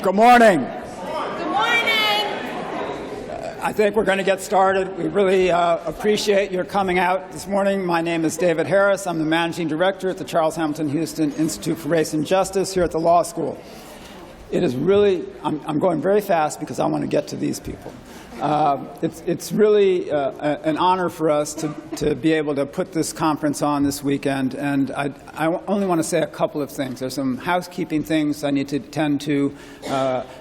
Good morning. Good morning. I think we're going to get started. We really appreciate your coming out this morning. My name is David Harris. I'm the Managing Director at the Charles Hamilton Houston Institute for Race and Justice here at the law school. It is really, I'm going very fast because I want to get to these people. It's really an honor for us to be able to put this conference on this weekend, and I only want to say a couple of things. There's some housekeeping things I need to tend to,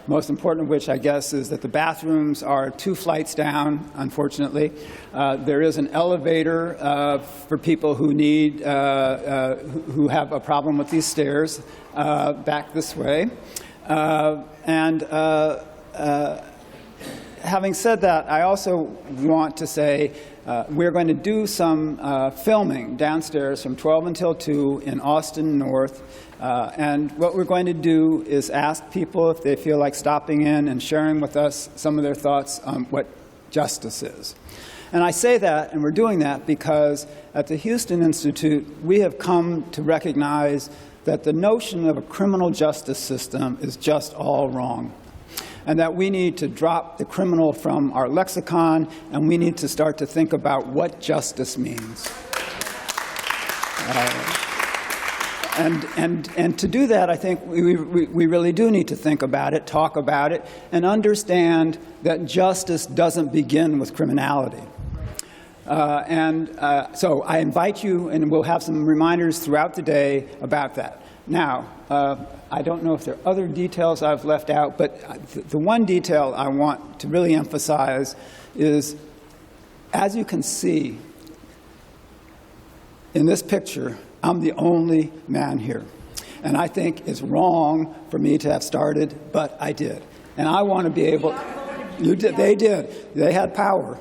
most important of which, I guess, is that the bathrooms are 2 flights down, unfortunately. There is an elevator for people who need, who have a problem with these stairs back this way. Having said that, I also want to say we're going to do some filming downstairs from 12 until 2 in Austin North. And what we're going to do is ask people if they feel like stopping in and sharing with us some of their thoughts on what justice is. And I say that, and we're doing that, because at the Houston Institute, we have come to recognize that the notion of a criminal justice system is just all wrong, and that we need to drop the criminal from our lexicon, and we need to start to think about what justice means. And to do that, I think we really do need to think about it, talk about it, and understand that justice doesn't begin with criminality. So I invite you, and we'll have some reminders throughout the day about that. Now, I don't know if there are other details I've left out, but the one detail I want to really emphasize is, as you can see in this picture, I'm the only man here. And I think it's wrong for me to have started, but I did. And I want to be able, you did, they did, they had power.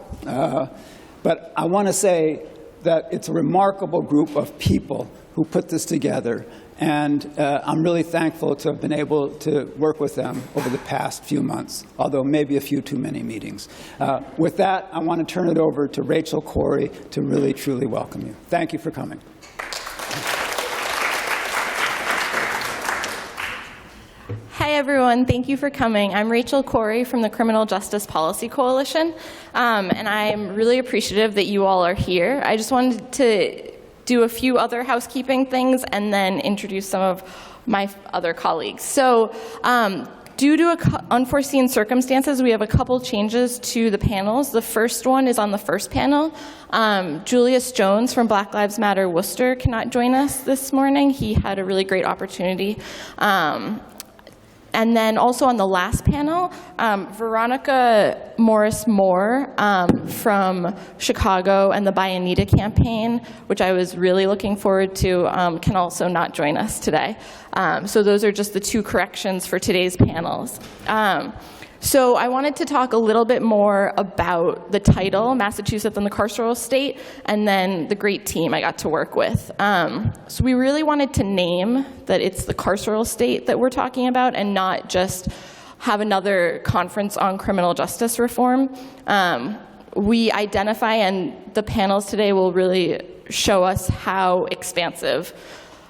But I want to say that it's a remarkable group of people who put this together. And I'm really thankful to have been able to work with them over the past few months, although maybe a few too many meetings. With that, I want to turn it over to Rachel Corey to really, truly welcome you. Thank you for coming. Hi, everyone. Thank you for coming. I'm Rachel Corey from the Criminal Justice Policy Coalition, and I'm really appreciative that you all are here. I just wanted to do a few other housekeeping things and then introduce some of my other colleagues. So due to unforeseen circumstances, we have a couple changes to the panels. The first one is on the first panel. Julius Jones from Black Lives Matter Worcester cannot join us this morning. He had a really great opportunity. And then also on the last panel, Veronica Morris-Moore from Chicago and the Buy Anita campaign, which I was really looking forward to, can also not join us today. So those are just the 2 corrections for today's panels. So I wanted to talk a little bit more about the title, Massachusetts and the Carceral State, and then the great team I got to work with. So we really wanted to name that it's the carceral state that we're talking about and not just have another conference on criminal justice reform. We identify, and the panels today will really show us how expansive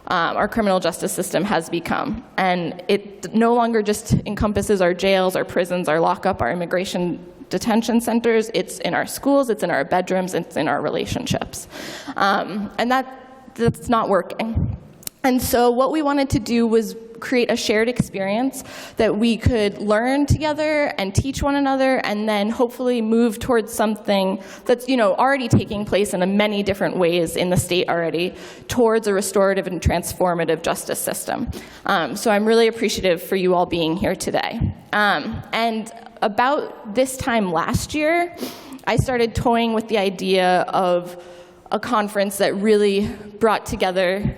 our criminal justice system has become. And it no longer just encompasses our jails, our prisons, our lockup, our immigration detention centers. It's in our schools, it's in our bedrooms, it's in our relationships. And that's not working. And so what we wanted to do was create a shared experience that we could learn together and teach one another, and then hopefully move towards something that's already taking place in many different ways in the state already, towards a restorative and transformative justice system. So I'm really appreciative for you all being here today. And about this time last year, I started toying with the idea of a conference that really brought together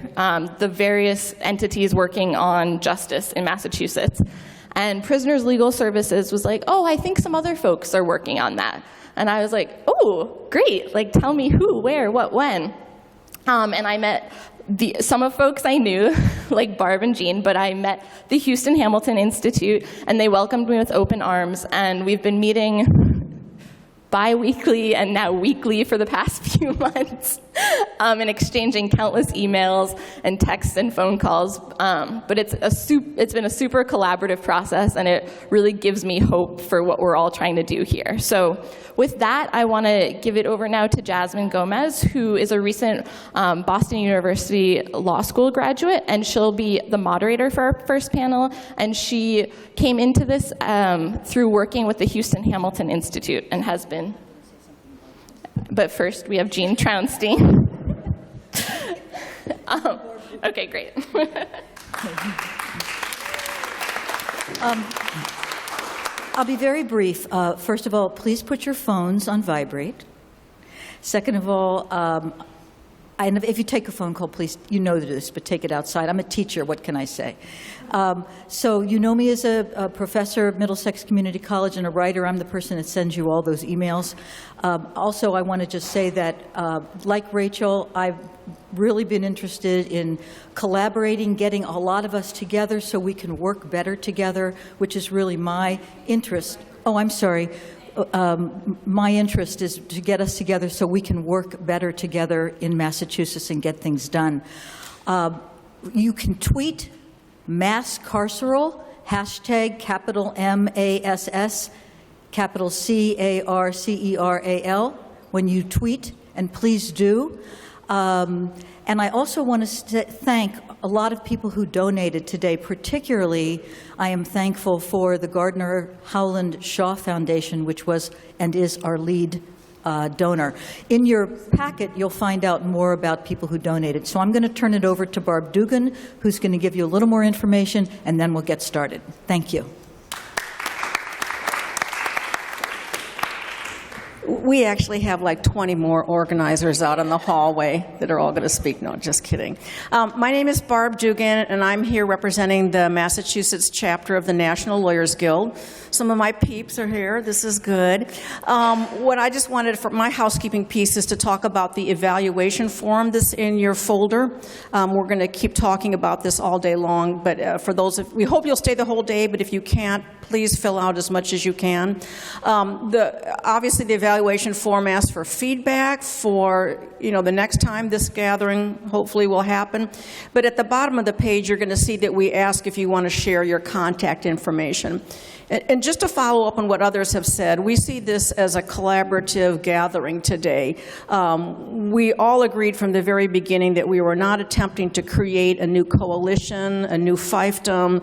the various entities working on justice in Massachusetts. And Prisoners Legal Services was like, oh, I think some other folks are working on that. And I was like, oh, great, like tell me who, where, what, when. And I met some of folks I knew, like Barb and Jean, but I met the Houston Hamilton Institute, and they welcomed me with open arms, and we've been meeting bi-weekly and now weekly for the past few months. and exchanging countless emails and texts and phone calls. But it's been a super collaborative process, and it really gives me hope for what we're all trying to do here. So with that, I want to give it over now to Jasmine Gomez, who is a recent Boston University Law School graduate, and she'll be the moderator for our first panel. And she came into this through working with the Houston Hamilton Institute and has been. But first, we have Jean Traunstein. Okay, great. I'll be very brief. First of all, please put your phones on vibrate. Second of all, and if you take a phone call, please, you know this, but take it outside. I'm a teacher, what can I say? So you know me as a professor at Middlesex Community College and a writer. I'm the person that sends you all those emails. Also, I want to just say that, like Rachel, I've really been interested in collaborating, getting a lot of us together so we can work better together, which is really my interest. Oh, I'm sorry. My interest is to get us together so we can work better together in Massachusetts and get things done. You can tweet Mass Carceral, hashtag capital MASS, capital CARCERAL, when you tweet, and please do. And I also want to thank a lot of people who donated today. Particularly, I am thankful for the Gardner Howland Shaw Foundation, which was and is our lead donor. In your packet, you'll find out more about people who donated. So I'm going to turn it over to Barb Dugan, who's going to give you a little more information, and then we'll get started. Thank you. We actually have like 20 more organizers out in the hallway that are all going to speak. No, just kidding. My name is Barb Dugan, and I'm here representing the Massachusetts chapter of the National Lawyers Guild. Some of my peeps are here. This is good. What I just wanted for my housekeeping piece is to talk about the evaluation form that's in your folder. We're going to keep talking about this all day long, but for those, we hope you'll stay the whole day, but if you can't, please fill out as much as you can. Obviously, the evaluation form asks for feedback for, the next time this gathering hopefully will happen. But at the bottom of the page, you're going to see that we ask if you want to share your contact information. And just to follow up on what others have said, we see this as a collaborative gathering today. We all agreed from the very beginning that we were not attempting to create a new coalition, a new fiefdom,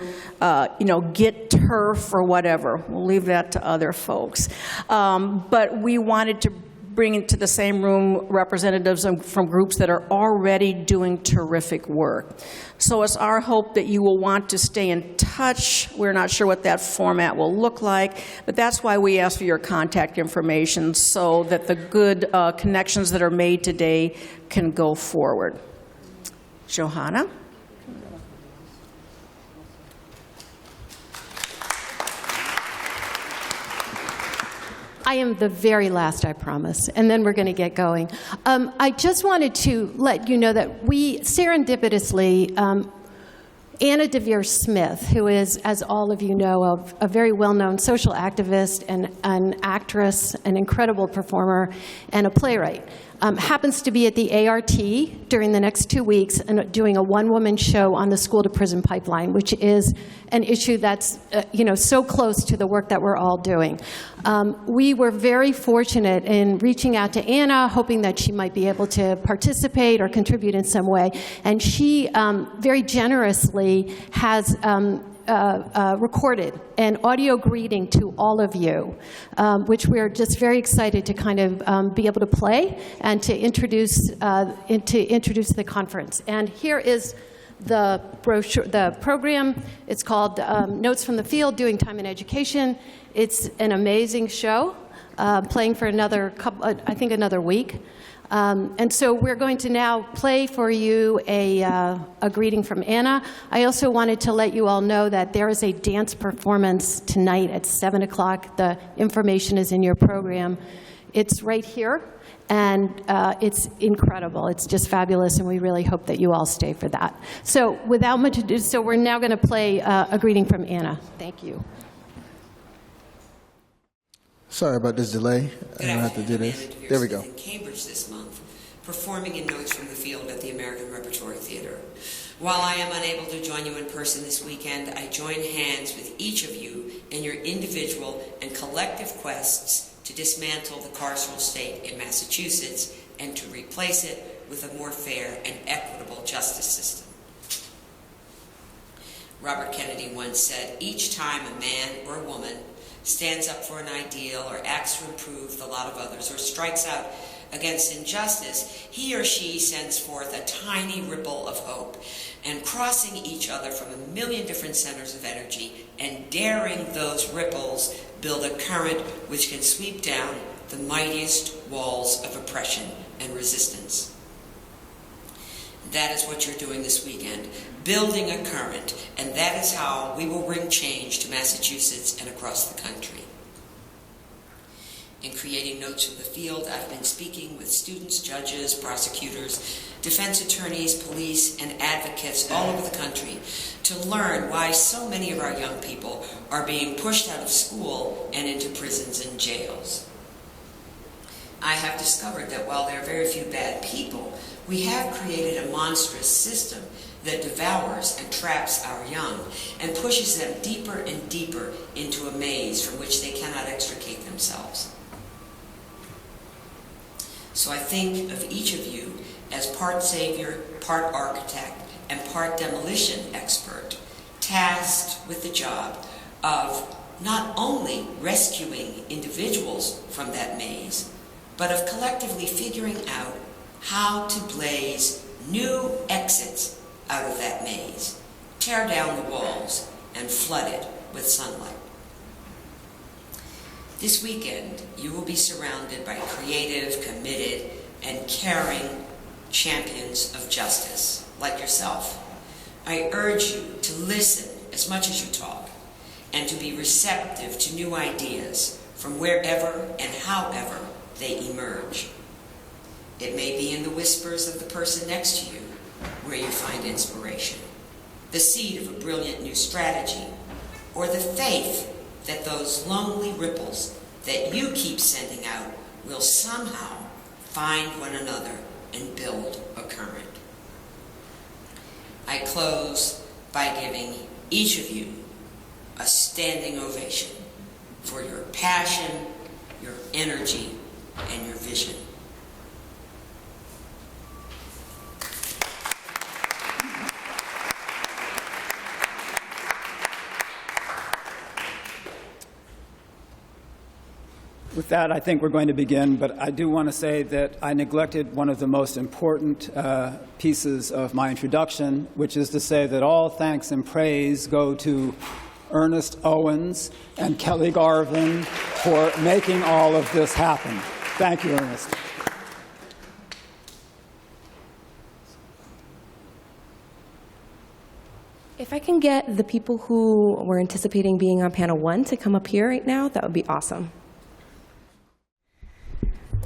get turf or whatever. We'll leave that to other folks. But we wanted to bring into the same room representatives from groups that are already doing terrific work. So it's our hope that you will want to stay in touch. We're not sure what that format will look like, but that's why we ask for your contact information so that the good connections that are made today can go forward. Johanna? I am the very last, I promise, and then we're going to get going. I just wanted to let you know that we serendipitously, Anna DeVere Smith, who is, as all of you know, a very well-known social activist and an actress, an incredible performer, and a playwright, happens to be at the ART during the next 2 weeks and doing a one-woman show on the school-to-prison pipeline, which is an issue that's so close to the work that we're all doing. We were very fortunate in reaching out to Anna, hoping that she might be able to participate or contribute in some way, and she very generously has recorded an audio greeting to all of you, which we're just very excited to kind of be able to play and to introduce the conference. And here is the brochure, the program. It's called Notes from the Field, Doing Time in Education. It's an amazing show, playing for another week. And so we're going to now play for you a greeting from Anna. I also wanted to let you all know that there is a dance performance tonight at 7 o'clock. The information is in your program. It's right here, and it's incredible. It's just fabulous, and we really hope that you all stay for that. So without much ado, so we're now going to play a greeting from Anna. Thank you. Sorry about this delay. I don't have to do this. There we go. In Cambridge this month performing in Notes from the Field at the American Repertory Theater. While I am unable to join you in person this weekend, I join hands with each of you in your individual and collective quests to dismantle the carceral state in Massachusetts and to replace it with a more fair and equitable justice system. Robert Kennedy once said, "Each time a man or a woman stands up for an ideal or acts to improve the lot of others or strikes out against injustice, he or she sends forth a tiny ripple of hope, and crossing each other from a million different centers of energy and daring those ripples build a current which can sweep down the mightiest walls of oppression and resistance." That is what you're doing this weekend, building a current, and that is how we will bring change to Massachusetts and across the country. In creating Notes from the Field, I've been speaking with students, judges, prosecutors, defense attorneys, police, and advocates all over the country to learn why so many of our young people are being pushed out of school and into prisons and jails. I have discovered that while there are very few bad people, we have created a monstrous system that devours and traps our young and pushes them deeper and deeper into a maze from which they cannot extricate themselves. So I think of each of you as part savior, part architect, and part demolition expert, tasked with the job of not only rescuing individuals from that maze, but of collectively figuring out how to blaze new exits out of that maze, tear down the walls, and flood it with sunlight. This weekend, you will be surrounded by creative, committed, and caring champions of justice, like yourself. I urge you to listen as much as you talk, and to be receptive to new ideas from wherever and however they emerge. It may be in the whispers of the person next to you where you find inspiration, the seed of a brilliant new strategy, or the faith that those lonely ripples that you keep sending out will somehow find one another and build a current. I close by giving each of you a standing ovation for your passion, your energy, and your vision. With that, I think we're going to begin, but I do want to say that I neglected one of the most important pieces of my introduction, which is to say that all thanks and praise go to Ernest Owens and Kelly Garvin for making all of this happen. Thank you, Ernest. If I can get the people who were anticipating being on panel 1 to come up here right now, that would be awesome.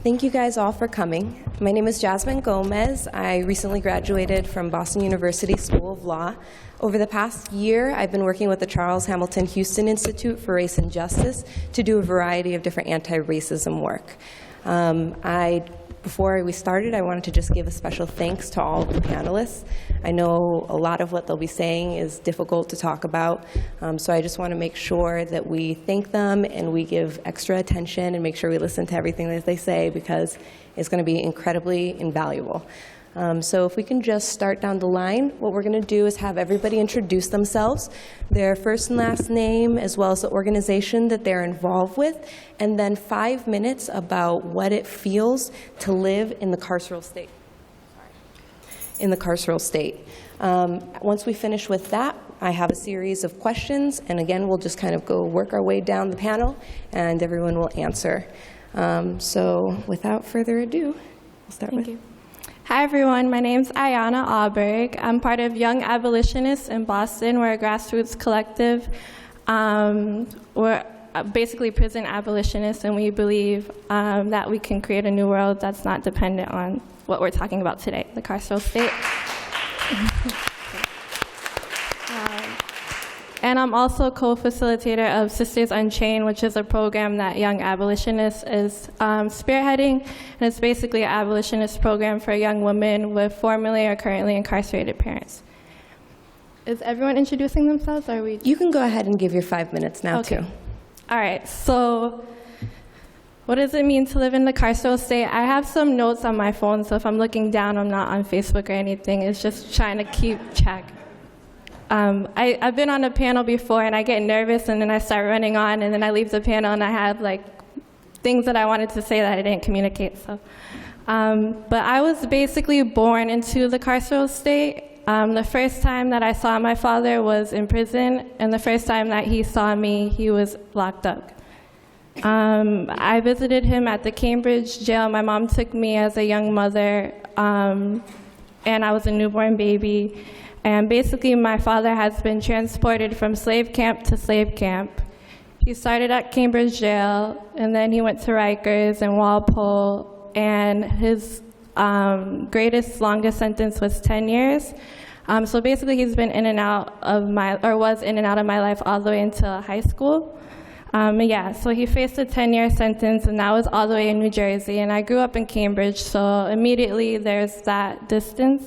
Thank you guys all for coming. My name is Jasmine Gomez. I recently graduated from Boston University School of Law. Over the past year, I've been working with the Charles Hamilton Houston Institute for Race and Justice to do a variety of different anti-racism work. Before we started, I wanted to just give a special thanks to all of the panelists. I know a lot of what they'll be saying is difficult to talk about, so I just want to make sure that we thank them and we give extra attention and make sure we listen to everything that they say, because it's going to be incredibly invaluable. So if we can just start down the line, what we're going to do is have everybody introduce themselves, their first and last name, as well as the organization that they're involved with, and then 5 minutes about what it feels to live in the carceral state. Once we finish with that, I have a series of questions, and again, we'll just kind of go work our way down the panel, and everyone will answer. So without further ado, we'll start with... Thank you. Hi, everyone. My name's Ayana Auborg. I'm part of Young Abolitionists in Boston. We're a grassroots collective. We're basically prison abolitionists, and we believe that we can create a new world that's not dependent on what we're talking about today, the carceral state. And I'm also co-facilitator of Sisters Unchained, which is a program that Young Abolitionists is spearheading. And it's basically an abolitionist program for young women with formerly or currently incarcerated parents. Is everyone introducing themselves, or are we? You can go ahead and give your 5 minutes now, Okay. too. All right, so what does it mean to live in the carceral state? I have some notes on my phone, so if I'm looking down, I'm not on Facebook or anything. It's just trying to keep track. I've been on a panel before, and I get nervous, and then I start running on, and then I leave the panel, and I have like things that I wanted to say that I didn't communicate. So, but I was basically born into the carceral state. The first time that I saw my father was in prison, and the first time that he saw me, he was locked up. I visited him at the Cambridge jail. My mom took me as a young mother, and I was a newborn baby. And basically, my father has been transported from slave camp to slave camp. He started at Cambridge jail, and then he went to Rikers and Walpole, and his greatest, longest sentence was 10 years. So basically, he's been in and out of was in and out of my life all the way until high school. So he faced a 10-year sentence, and that was all the way in New Jersey. And I grew up in Cambridge, so immediately there's that distance.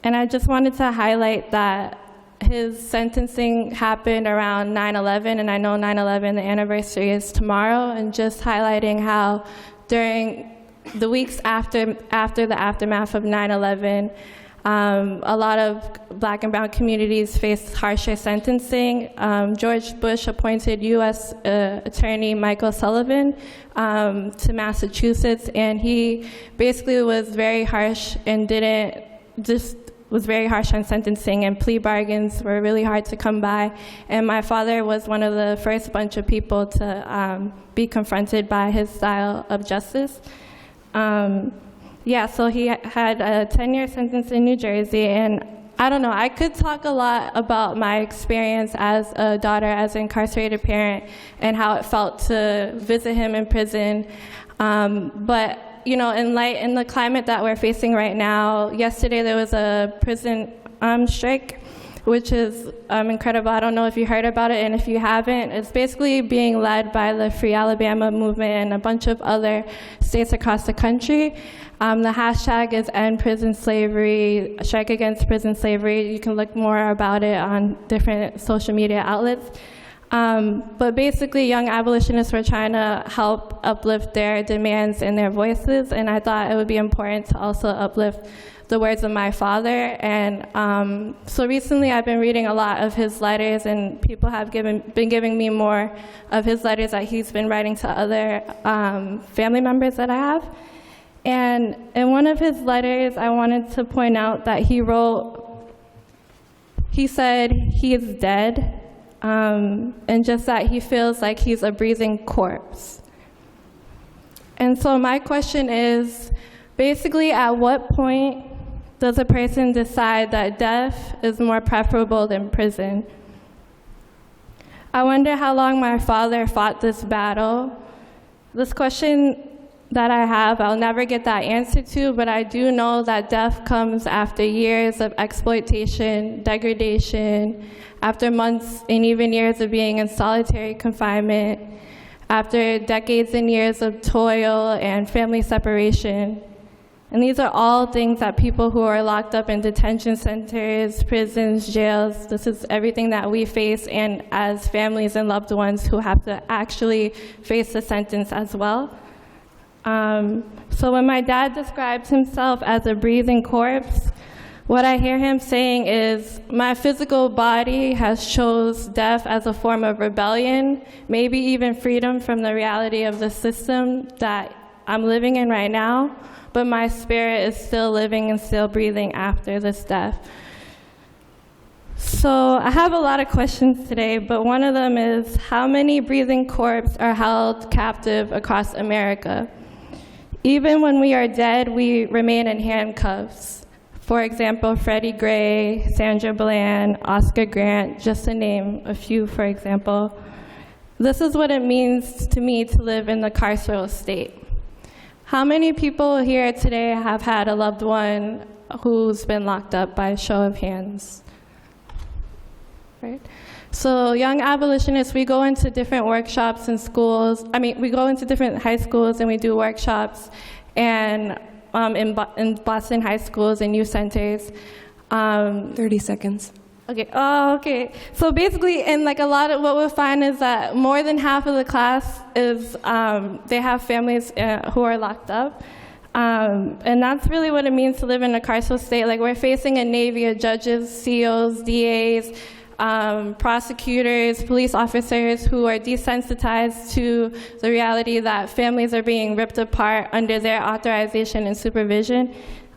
And I just wanted to highlight that his sentencing happened around 9/11, and I know 9/11, the anniversary is tomorrow, and just highlighting how during the weeks after the aftermath of 9/11, a lot of Black and brown communities faced harsher sentencing. George Bush appointed U.S. Attorney Michael Sullivan to Massachusetts, and he basically was very harsh and was very harsh on sentencing, and plea bargains were really hard to come by. And my father was one of the first bunch of people to be confronted by his style of justice. So he had a 10-year sentence in New Jersey, and I don't know, I could talk a lot about my experience as a daughter, as an incarcerated parent, and how it felt to visit him in prison. But you know, in the climate that we're facing right now, yesterday there was a prison strike, which is incredible. I don't know if you heard about it, and if you haven't, it's basically being led by the Free Alabama movement and a bunch of other states across the country. The hashtag is End Prison Slavery, Strike Against Prison Slavery. You can look more about it on different social media outlets. But basically, young abolitionists were trying to help uplift their demands and their voices, and I thought it would be important to also uplift the words of my father. And so recently I've been reading a lot of his letters, and people have been giving me more of his letters that he's been writing to other family members that I have. And in one of his letters, I wanted to point out that he said he is dead, and just that he feels like he's a breathing corpse. And so my question is, basically, at what point does a person decide that death is more preferable than prison? I wonder how long my father fought this battle. This question that I have, I'll never get that answer to, but I do know that death comes after years of exploitation, degradation, after months and even years of being in solitary confinement, after decades and years of toil and family separation. And these are all things that people who are locked up in detention centers, prisons, jails, this is everything that we face, and as families and loved ones who have to actually face the sentence as well. So when my dad describes himself as a breathing corpse, what I hear him saying is, my physical body has chose death as a form of rebellion, maybe even freedom from the reality of the system that I'm living in right now, but my spirit is still living and still breathing after this death. So I have a lot of questions today, but one of them is, how many breathing corpses are held captive across America? Even when we are dead, we remain in handcuffs. For example, Freddie Gray, Sandra Bland, Oscar Grant, just to name a few, for example. This is what it means to me to live in the carceral state. How many people here today have had a loved one who's been locked up, by a show of hands? right? So Young Abolitionists, we go into different workshops in schools. We go into different high schools and we do workshops, and in Boston high schools and youth centers. 30 seconds. Okay. Oh, okay. So basically, and like a lot of what we'll find is that more than half of the class is they have families who are locked up. And that's really what it means to live in a carceral state. Like, we're facing a navy of judges, COs, DAs, prosecutors, police officers who are desensitized to the reality that families are being ripped apart under their authorization and supervision.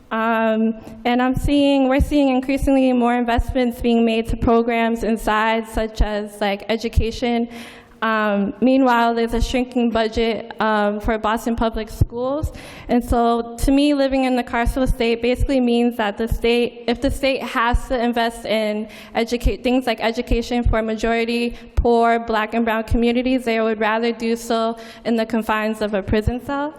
And we're seeing increasingly more investments being made to programs inside, such as like education. Meanwhile, there's a shrinking budget for Boston public schools. And so to me, living in the carceral state basically means that if the state has to invest in things like education for majority poor Black and brown communities, they would rather do so in the confines of a prison cell.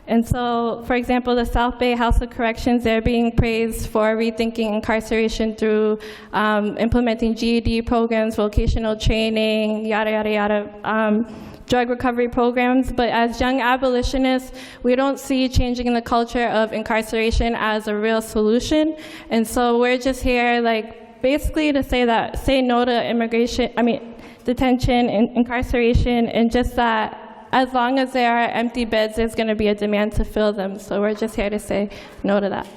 And so, for example, the South Bay House of Corrections, they're being praised for rethinking incarceration through implementing GED programs, vocational training, yada, yada, yada, drug recovery programs. But as young abolitionists, we don't see changing the culture of incarceration as a real solution. And so we're just here, like, basically to say no to detention and incarceration, and just that as long as there are empty beds, there's going to be a demand to fill them. So we're just here to say no to that.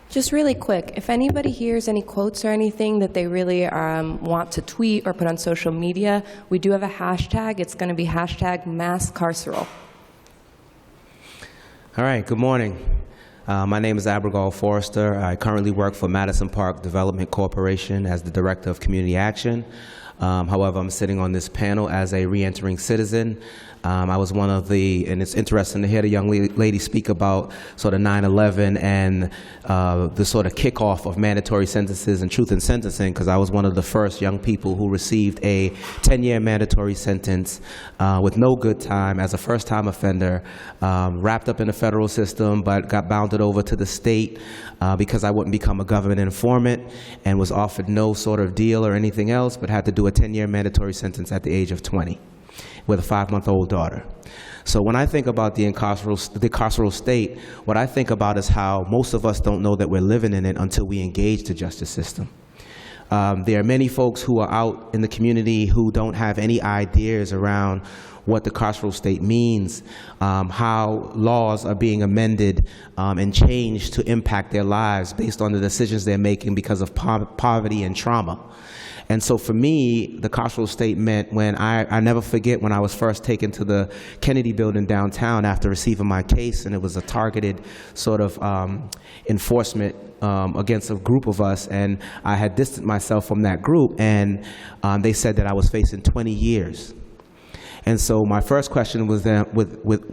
Just really quick, if anybody hears any quotes or anything that they really want to tweet or put on social media, we do have a hashtag. It's going to be #MassCarceral. All right, good morning. My name is Abrigal Forrester. I currently work for Madison Park Development Corporation as the Director of Community Action. However, I'm sitting on this panel as a re-entering citizen. I was one of and it's interesting to hear the young lady speak about sort of 9/11 and the sort of kickoff of mandatory sentences and truth in sentencing, because I was one of the first young people who received a 10-year mandatory sentence with no good time as a first-time offender, wrapped up in the federal system, but got bounded over to the state because I wouldn't become a government informant, and was offered no sort of deal or anything else, but had to do a 10-year mandatory sentence at the age of 20. With a 5-month-old daughter. So when I think about the carceral state, what I think about is how most of us don't know that we're living in it until we engage the justice system. There are many folks who are out in the community who don't have any ideas around what the carceral state means, how laws are being amended and changed to impact their lives based on the decisions they're making because of poverty and trauma. And so for me, the carceral state meant when I never forget when I was first taken to the Kennedy building downtown after receiving my case, and it was a targeted sort of enforcement against a group of us, and I had distanced myself from that group, and they said that I was facing 20 years. And so my first question was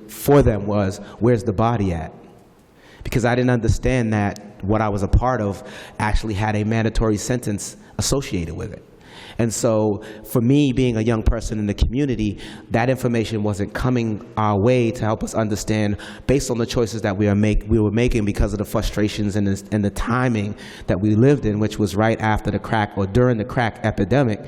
for them was, where's the body at? Because I didn't understand that what I was a part of actually had a mandatory sentence associated with it. And so for me, being a young person in the community, that information wasn't coming our way to help us understand, based on the choices that we were making because of the frustrations and the timing that we lived in, which was right after the crack, or during the crack epidemic,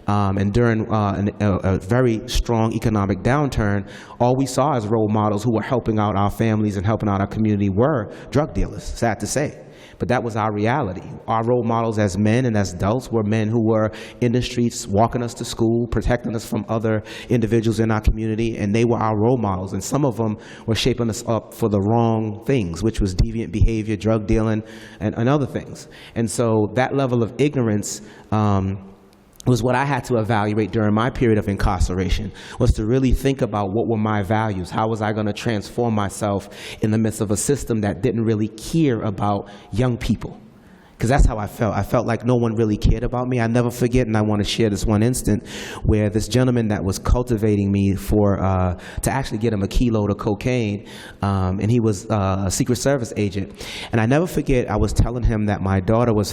and during a very strong economic downturn. All we saw as role models who were helping out our families and helping out our community were drug dealers, sad to say. But that was our reality. Our role models as men and as adults were men who were in the streets, walking us to school, protecting us from other individuals in our community, and they were our role models. And some of them were shaping us up for the wrong things, which was deviant behavior, drug dealing, and other things. And so that level of ignorance was what I had to evaluate during my period of incarceration, was to really think about what were my values. How was I going to transform myself in the midst of a system that didn't really care about young people? Because that's how I felt. I felt like no one really cared about me. I never forget, and I want to share this one instant, where this gentleman that was cultivating me to actually get him a kilo of cocaine, and he was a Secret Service agent. And I never forget, I was telling him that my daughter was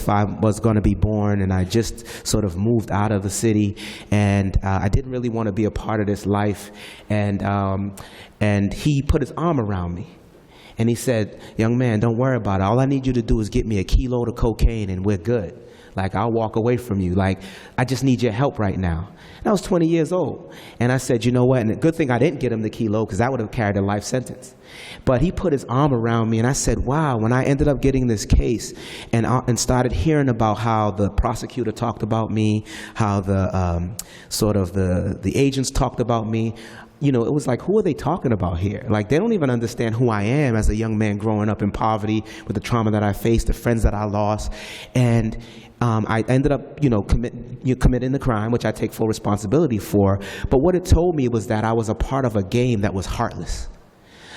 going to be born, and I just sort of moved out of the city, and I didn't really want to be a part of this life. And he put his arm around me. And he said, young man, don't worry about it. All I need you to do is get me a kilo of cocaine and we're good. Like, I'll walk away from you. Like, I just need your help right now. And I was 20 years old. And I said, you know what? And a good thing I didn't get him the kilo, because that would have carried a life sentence. But he put his arm around me, and I said, wow, when I ended up getting this case and started hearing about how the prosecutor talked about me, how the the agents talked about me, you know, it was like, who are they talking about here? Like, they don't even understand who I am as a young man growing up in poverty with the trauma that I faced, the friends that I lost. And I ended up, committing the crime, which I take full responsibility for. But what it told me was that I was a part of a game that was heartless.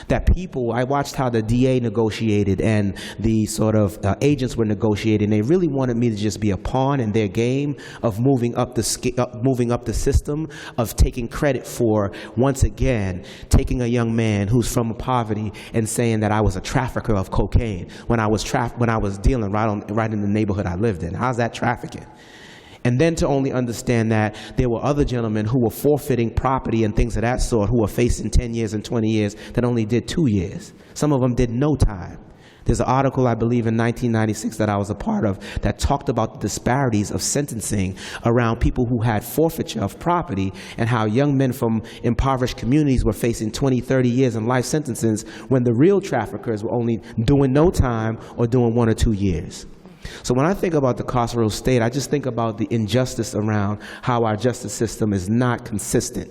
That I watched how the DA negotiated and the agents were negotiating. They really wanted me to just be a pawn in their game of moving up the system, of taking credit for, once again, taking a young man who's from poverty and saying that I was a trafficker of cocaine when I was dealing right in the neighborhood I lived in. How's that trafficking? And then to only understand that there were other gentlemen who were forfeiting property and things of that sort who were facing 10 years and 20 years that only did 2 years. Some of them did no time. There's an article, I believe, in 1996 that I was a part of that talked about the disparities of sentencing around people who had forfeiture of property and how young men from impoverished communities were facing 20, 30 years in life sentences when the real traffickers were only doing no time or doing 1 or 2 years. So when I think about the carceral state, I just think about the injustice around how our justice system is not consistent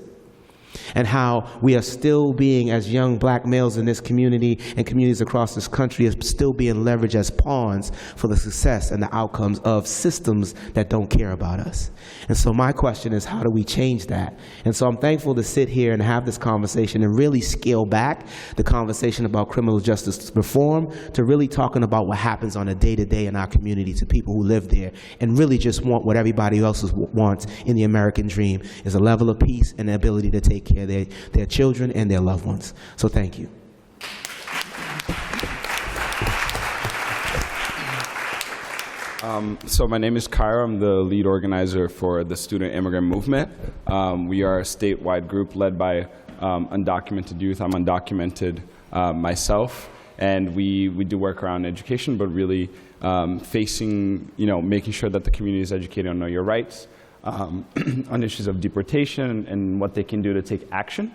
and how we are still being, as young black males in this community and communities across this country, is still being leveraged as pawns for the success and the outcomes of systems that don't care about us. And so my question is, how do we change that? And so I'm thankful to sit here and have this conversation and really scale back the conversation about criminal justice reform to really talking about what happens on a day-to-day in our community to people who live there and really just want what everybody else wants in the American dream, is a level of peace and the ability to take care of their children and their loved ones. So thank you. So my name is Cairo. I'm the lead organizer for the Student Immigrant Movement. We are a statewide group led by undocumented youth. I'm undocumented myself, and we do work around education, but really making sure that the community is educated on know your rights, on issues of deportation and what they can do to take action.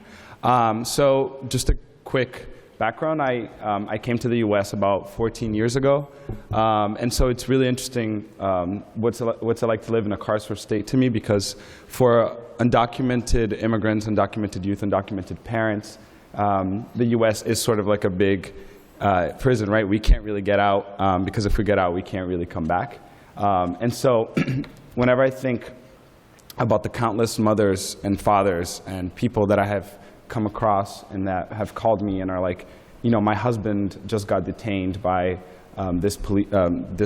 So just a quick background, I came to the US about 14 years ago, and so it's really interesting what's it like to live in a carceral state to me, because for undocumented immigrants, undocumented youth, undocumented parents, the US is sort of like a big prison, right? We can't really get out, because if we get out, we can't really come back. And so whenever I think about the countless mothers and fathers and people that I have come across and that have called me and are like, my husband just got detained by this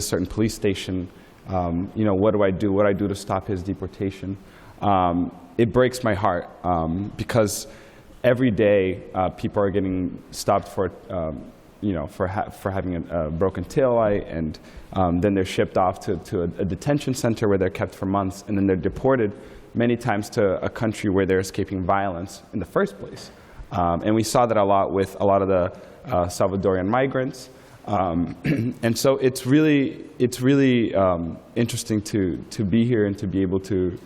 certain police station. What do I do? What do I do to stop his deportation? It breaks my heart because every day people are getting stopped for having a broken taillight, and then they're shipped off to a detention center where they're kept for months, and then they're deported many times to a country where they're escaping violence in the first place. And we saw that a lot with a lot of the Salvadorian migrants. And so it's really interesting to be here and to be able to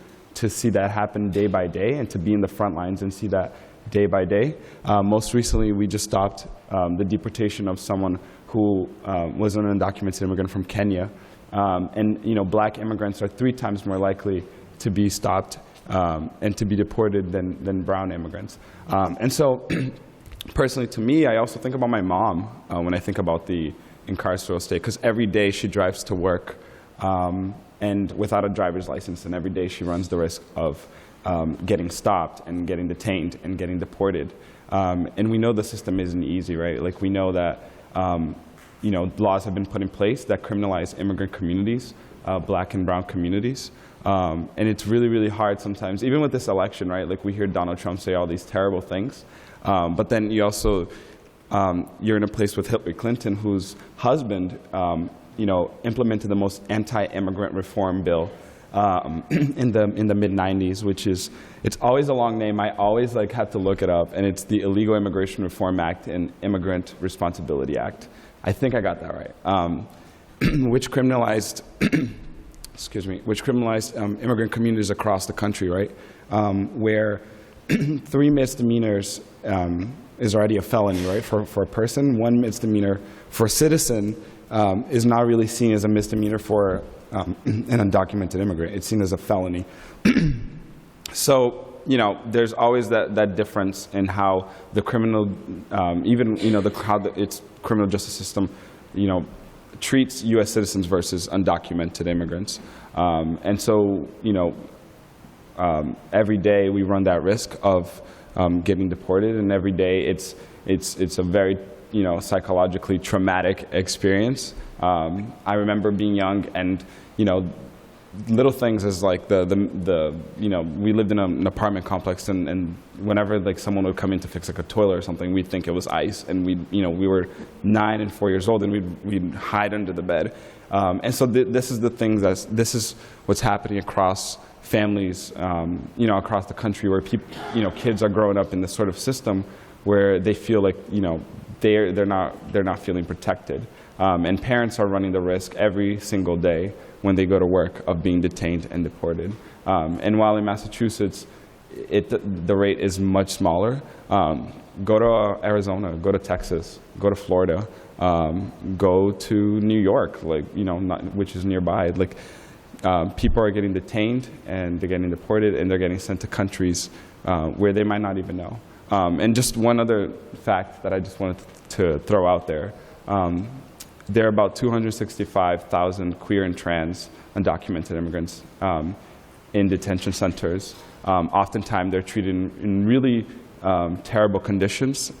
see that happen day by day and to be in the front lines and see that day by day. Most recently, we just stopped the deportation of someone who was an undocumented immigrant from Kenya. And black immigrants are 3 times more likely to be stopped and to be deported than brown immigrants. And so personally to me, I also think about my mom when I think about the incarceral state, because every day she drives to work and without a driver's license, and every day she runs the risk of getting stopped and getting detained and getting deported. And we know the system isn't easy, right? Like, we know that laws have been put in place that criminalize immigrant communities, black and brown communities. And it's really, really hard sometimes, even with this election, right? Like, we hear Donald Trump say all these terrible things, but then you also, you're in a place with Hillary Clinton, whose husband, implemented the most anti-immigrant reform bill in the mid-90s, which is, it's always a long name. I always have to look it up, and it's the Illegal Immigration Reform Act and Immigrant Responsibility Act. I think I got that right. Which criminalized, immigrant communities across the country, right? Where 3 misdemeanors is already a felony, right, for a person. 1 misdemeanor for a citizen is not really seen as a misdemeanor for an undocumented immigrant. It's seen as a felony. So, there's always that difference in how the criminal, its criminal justice system, treats U.S. citizens versus undocumented immigrants. And so, every day we run that risk of getting deported, and every day it's a very psychologically traumatic experience. I remember being young, and little things as like we lived in an apartment complex, and whenever someone would come in to fix a toilet or something, we'd think it was ice, and we were 9 and 4 years old, and we'd hide under the bed. And so this is the things this is what's happening across families, across the country, where kids are growing up in this sort of system where they feel like they're not feeling protected, and parents are running the risk every single day when they go to work of being detained and deported. And while in Massachusetts, the rate is much smaller, go to Arizona, go to Texas, go to Florida, go to New York, which is nearby. People are getting detained, and they're getting deported, and they're getting sent to countries where they might not even know. And just one other fact that I just wanted to throw out there. There are about 265,000 queer and trans undocumented immigrants in detention centers. Oftentimes, they're treated in really terrible conditions.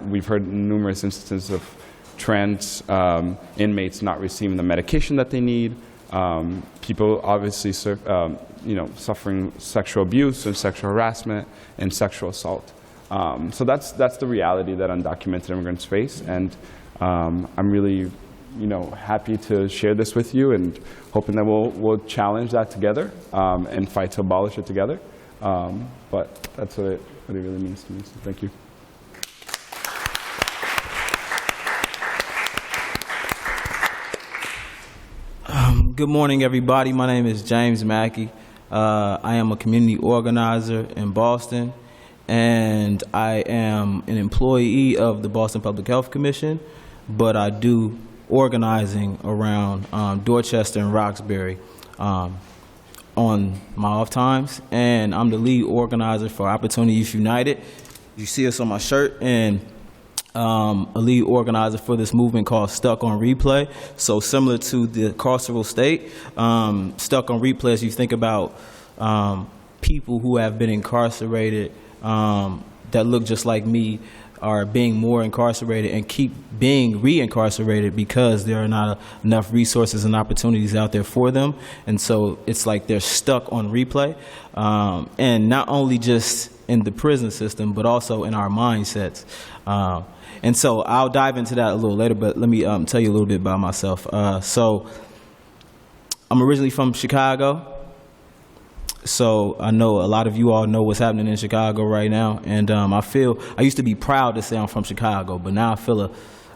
We've heard numerous instances of trans inmates not receiving the medication that they need. People obviously suffering sexual abuse and sexual harassment and sexual assault. So that's the reality that undocumented immigrants face, and I'm really happy to share this with you, and hoping that we'll challenge that together and fight to abolish it together. But that's what it really means to me. So thank you. Good morning, everybody. My name is James Mackey. I am a community organizer in Boston, and I am an employee of the Boston Public Health Commission, but I do organizing around Dorchester and Roxbury on my off times, and I'm the lead organizer for Opportunities United. You see us on my shirt, and a lead organizer for this movement called Stuck on Replay. So similar to the carceral state, Stuck on Replay, as you think about people who have been incarcerated that look just like me, are being more incarcerated and keep being reincarcerated because there are not enough resources and opportunities out there for them. And so it's like they're stuck on replay. And not only just in the prison system, but also in our mindsets. And so I'll dive into that a little later, but let me tell you a little bit about myself. So I'm originally from Chicago. So I know a lot of you all know what's happening in Chicago right now, and I used to be proud to say I'm from Chicago, but now I feel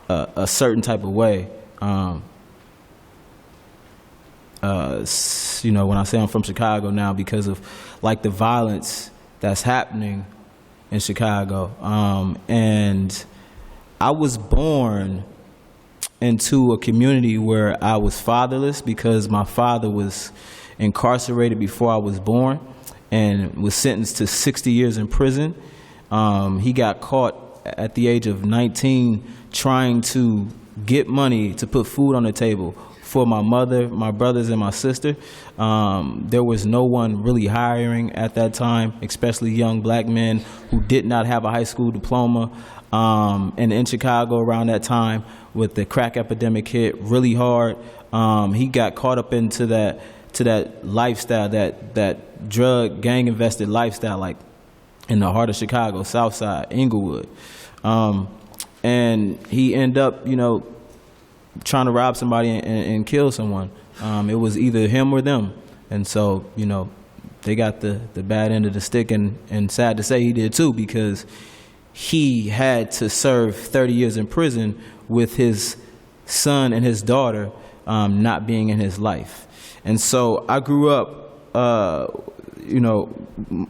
a certain type of way. When I say I'm from Chicago now, because of the violence that's happening in Chicago, and I was born into a community where I was fatherless because my father was incarcerated before I was born and was sentenced to 60 years in prison. He got caught at the age of 19 trying to get money to put food on the table for my mother, my brothers, and my sister. There was no one really hiring at that time, especially young black men who did not have a high school diploma. And in Chicago around that time, with the crack epidemic hit really hard, he got caught up into that lifestyle, that drug gang invested lifestyle, like in the heart of Chicago, South Side, Inglewood. And he ended up, trying to rob somebody and kill someone. It was either him or them. And so, they got the bad end of the stick, and sad to say he did too, because he had to serve 30 years in prison with his son and his daughter not being in his life. And so I grew up,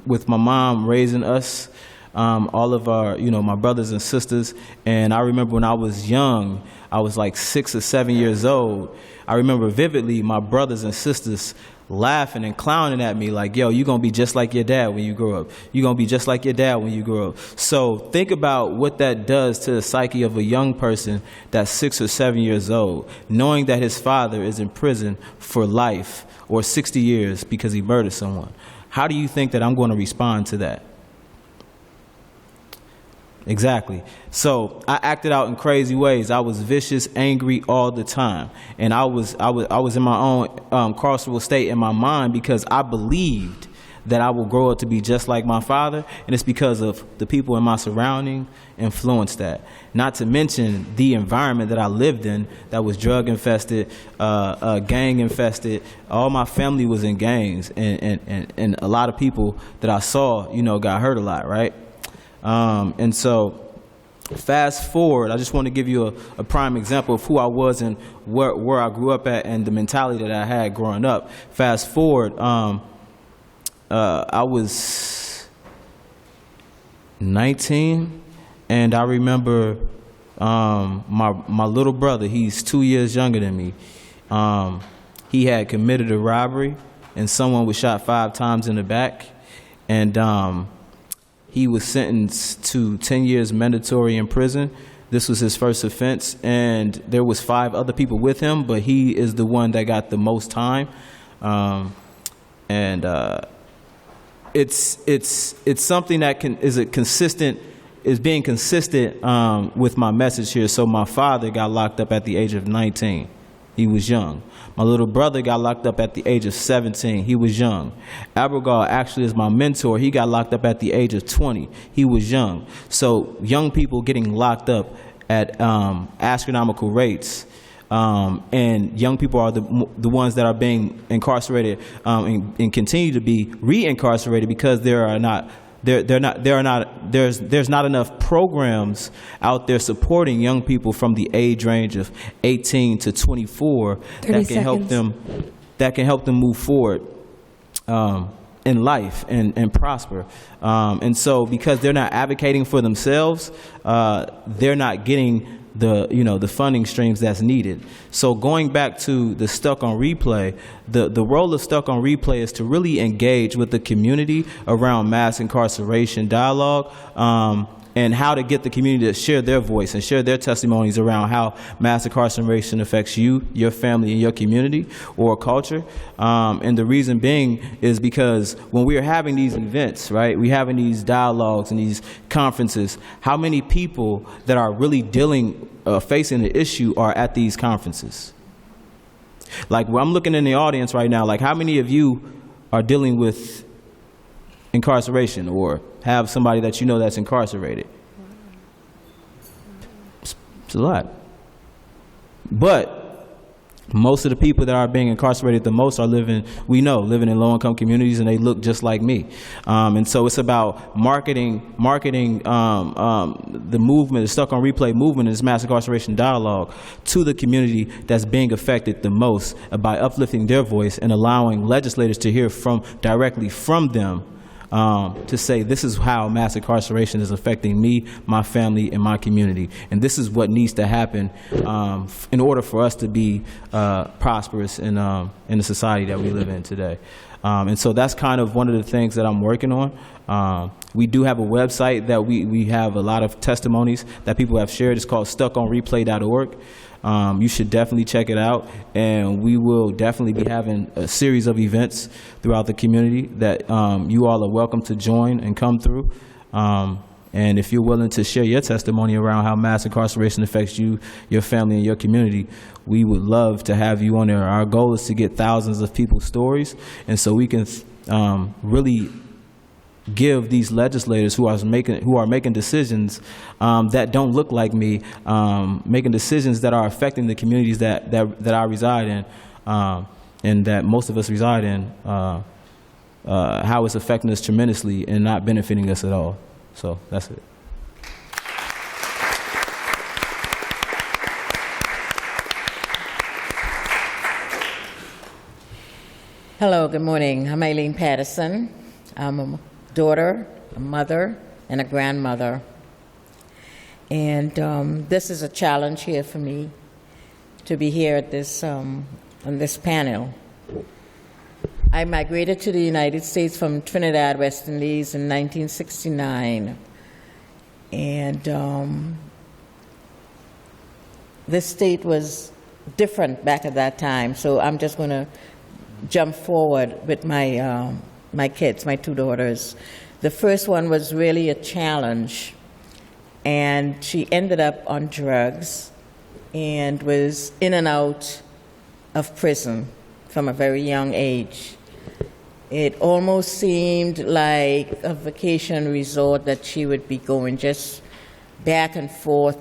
with my mom raising us, all of our, my brothers and sisters. And I remember when I was young, I was like 6 or 7 years old. I remember vividly my brothers and sisters laughing and clowning at me like, yo, you're going to be just like your dad when you grow up. You're going to be just like your dad when you grow up. So think about what that does to the psyche of a young person that's 6 or 7 years old, knowing that his father is in prison for life or 60 years because he murdered someone. How do you think that I'm going to respond to that? Exactly. So I acted out in crazy ways. I was vicious, angry all the time, and I was in my own carceral state in my mind because I believed that I will grow up to be just like my father, and it's because of the people in my surrounding influenced that. Not to mention the environment that I lived in that was drug infested, gang infested. All my family was in gangs, and a lot of people that I saw, got hurt a lot, right? And so fast forward, I just want to give you a prime example of who I was and where I grew up at and the mentality that I had growing up. Fast forward, I was 19, and I remember my little brother, he's 2 years younger than me. He had committed a robbery, and someone was shot 5 times in the back, and he was sentenced to 10 years mandatory in prison. This was his first offense, and there was 5 other people with him, but he is the one that got the most time. It's something that is being consistent with my message here. So my father got locked up at the age of 19. He was young. My little brother got locked up at the age of 17. He was young. Abrigal actually is my mentor. He got locked up at the age of 20. He was young. So young people getting locked up at astronomical rates, and young people are the ones that are being incarcerated and continue to be re-incarcerated because there's not enough programs out there supporting young people from the age range of 18 to 24 that can help them move forward in life and prosper. And so because they're not advocating for themselves, they're not getting the funding streams that's needed. So going back to the Stuck on Replay, the role of Stuck on Replay is to really engage with the community around mass incarceration dialogue, and how to get the community to share their voice and share their testimonies around how mass incarceration affects you, your family, and your community or culture. And the reason being is because when we are having these events, right, we're having these dialogues and these conferences, how many people that are really facing the issue are at these conferences? Like, when I'm looking in the audience right now, like, how many of you are dealing with incarceration or have somebody that you know that's incarcerated? It's a lot. But most of the people that are being incarcerated the most are living in low-income communities, and they look just like me. And so it's about marketing the movement, the Stuck on Replay movement, and this mass incarceration dialogue to the community that's being affected the most, by uplifting their voice and allowing legislators to hear directly from them, to say, this is how mass incarceration is affecting me, my family, and my community. And this is what needs to happen in order for us to be prosperous in the society that we live in today. And so that's kind of one of the things that I'm working on. We do have a website that we have a lot of testimonies that people have shared. It's called stuckonreplay.org. You should definitely check it out, and we will definitely be having a series of events throughout the community that you all are welcome to join and come through. And if you're willing to share your testimony around how mass incarceration affects you, your family, and your community, we would love to have you on there. Our goal is to get thousands of people's stories, and so we can really give these legislators who are making decisions that don't look like me, making decisions that are affecting the communities that I reside in, and that most of us reside in, how it's affecting us tremendously and not benefiting us at all. So that's it. Hello, good morning. I'm Eileen Paterson. I'm a daughter, a mother, and a grandmother. And this is a challenge here for me to be here at this, on this panel. I migrated to the United States from Trinidad, West Indies in 1969. And this state was different back at that time, so I'm just going to jump forward with my, my kids, my two daughters. The first one was really a challenge, and she ended up on drugs and was in and out of prison from a very young age. It almost seemed like a vacation resort that she would be going just back and forth,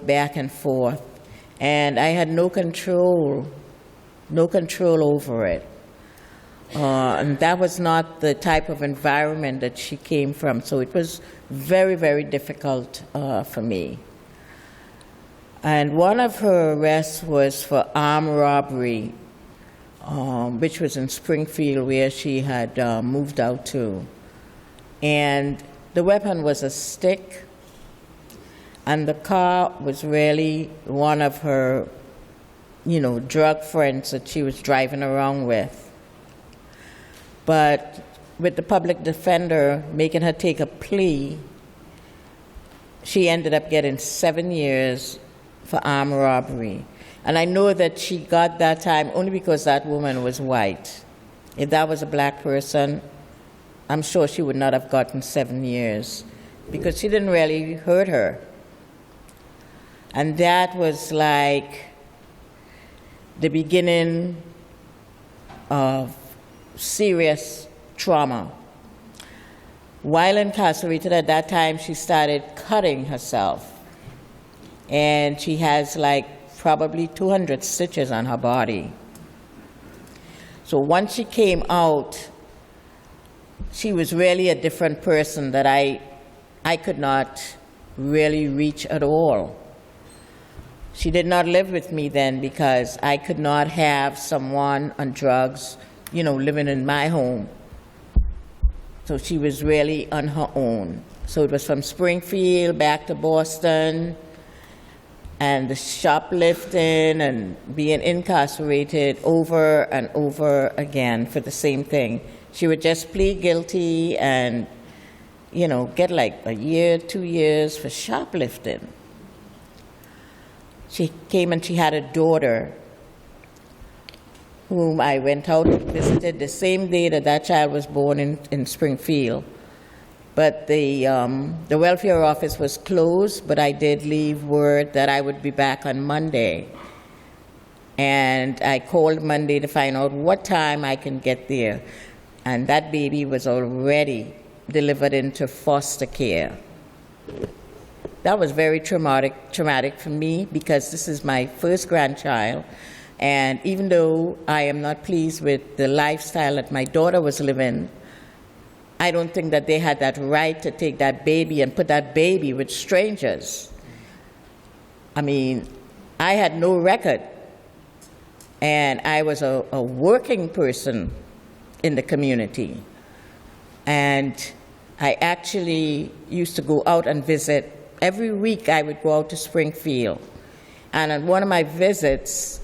and I had no control over it. And that was not the type of environment that she came from, so it was very, very difficult for me. And one of her arrests was for armed robbery, which was in Springfield, where she had moved out to. And the weapon was a stick, and the car was really one of her, drug friends that she was driving around with. But with the public defender making her take a plea, she ended up getting 7 years for armed robbery. And I know that she got that time only because that woman was white. If that was a black person, I'm sure she would not have gotten 7 years because she didn't really hurt her. And that was like the beginning of serious trauma. While incarcerated at that time, she started cutting herself. And she has like probably 200 stitches on her body. So once she came out, she was really a different person that I could not really reach at all. She did not live with me then because I could not have someone on drugs living in my home. So she was really on her own. So it was from Springfield back to Boston, and the shoplifting and being incarcerated over and over again for the same thing. She would just plead guilty and, get like a year, 2 years for shoplifting. She came and she had a daughter whom I went out and visited the same day that child was born in Springfield. But the welfare office was closed, but I did leave word that I would be back on Monday. And I called Monday to find out what time I can get there. And that baby was already delivered into foster care. That was very traumatic for me because this is my first grandchild. And even though I am not pleased with the lifestyle that my daughter was living, I don't think that they had that right to take that baby and put that baby with strangers. I mean, I had no record, and I was a working person in the community. And I actually used to go out and visit. Every week I would go out to Springfield. And on one of my visits,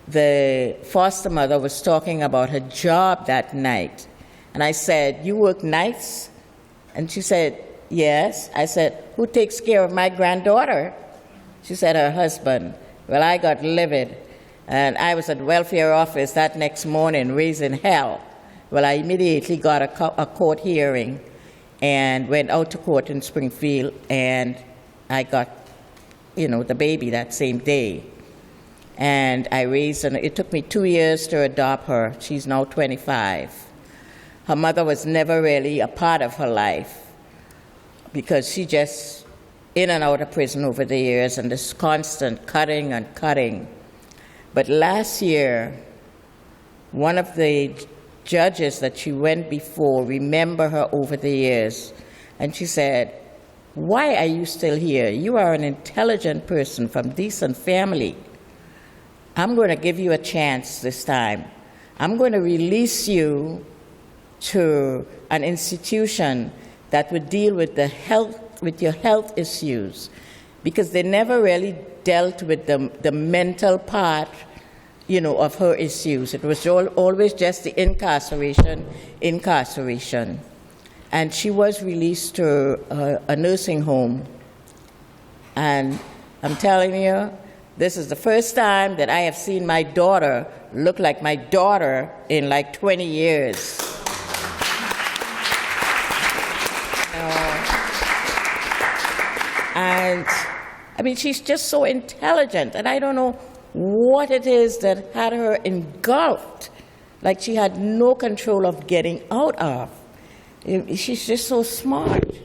the foster mother was talking about her job that night. And I said, "You work nights?" And she said, "Yes." I said, "Who takes care of my granddaughter?" She said, "Her husband." Well, I got livid. And I was at the welfare office that next morning raising hell. Well, I immediately got a court hearing and went out to court in Springfield, and I got, the baby that same day. And I raised her. It took me 2 years to adopt her. She's now 25. Her mother was never really a part of her life because she just in and out of prison over the years and this constant cutting and cutting. But last year, one of the judges that she went before remember her over the years, and she said, "Why are you still here? You are an intelligent person from decent family. I'm going to give you a chance this time. I'm going to release you to an institution that would deal with your health issues," because they never really dealt with the mental part, of her issues. It was always just the incarceration. And she was released to a nursing home. And I'm telling you, this is the first time that I have seen my daughter look like my daughter in like 20 years. And I mean, she's just so intelligent, and I don't know what it is that had her engulfed, like she had no control of getting out of. She's just so smart.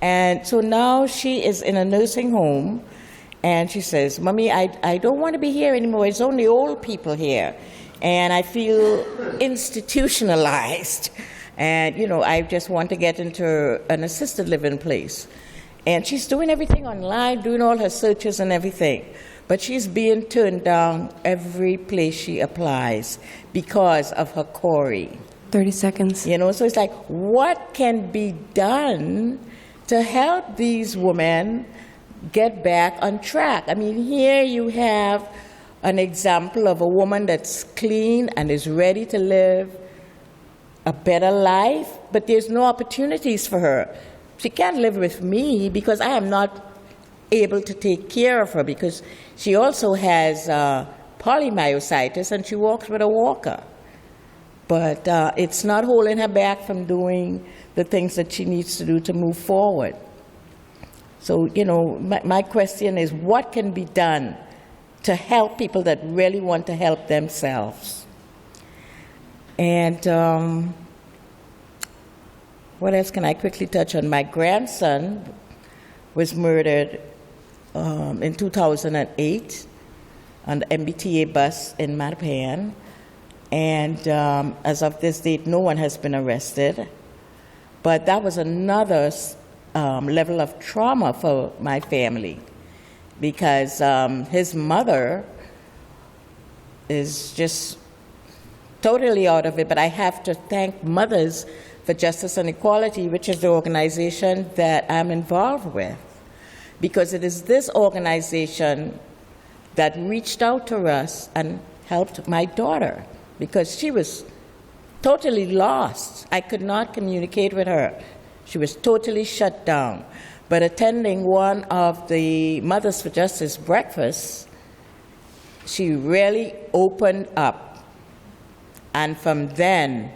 And so now she is in a nursing home, and she says, "Mommy, I don't want to be here anymore. It's only old people here. And I feel institutionalized. And, I just want to get into an assisted living place." And she's doing everything online, doing all her searches and everything. But she's being turned down every place she applies because of her CORI. 30 seconds. So it's like, what can be done to help these women get back on track? I mean, here you have an example of a woman that's clean and is ready to live a better life, but there's no opportunities for her. She can't live with me because I am not able to take care of her, because she also has polymyositis and she walks with a walker. But it's not holding her back from doing the things that she needs to do to move forward. So, my question is, what can be done to help people that really want to help themselves? And what else can I quickly touch on? My grandson was murdered in 2008 on the MBTA bus in Mattapan. And as of this date, no one has been arrested. But that was another level of trauma for my family, because his mother is just totally out of it. But I have to thank Mothers for Justice and Equality, which is the organization that I'm involved with, because it is this organization that reached out to us and helped my daughter, because she was totally lost. I could not communicate with her. She was totally shut down. But attending one of the Mothers for Justice breakfasts, she really opened up. And from then,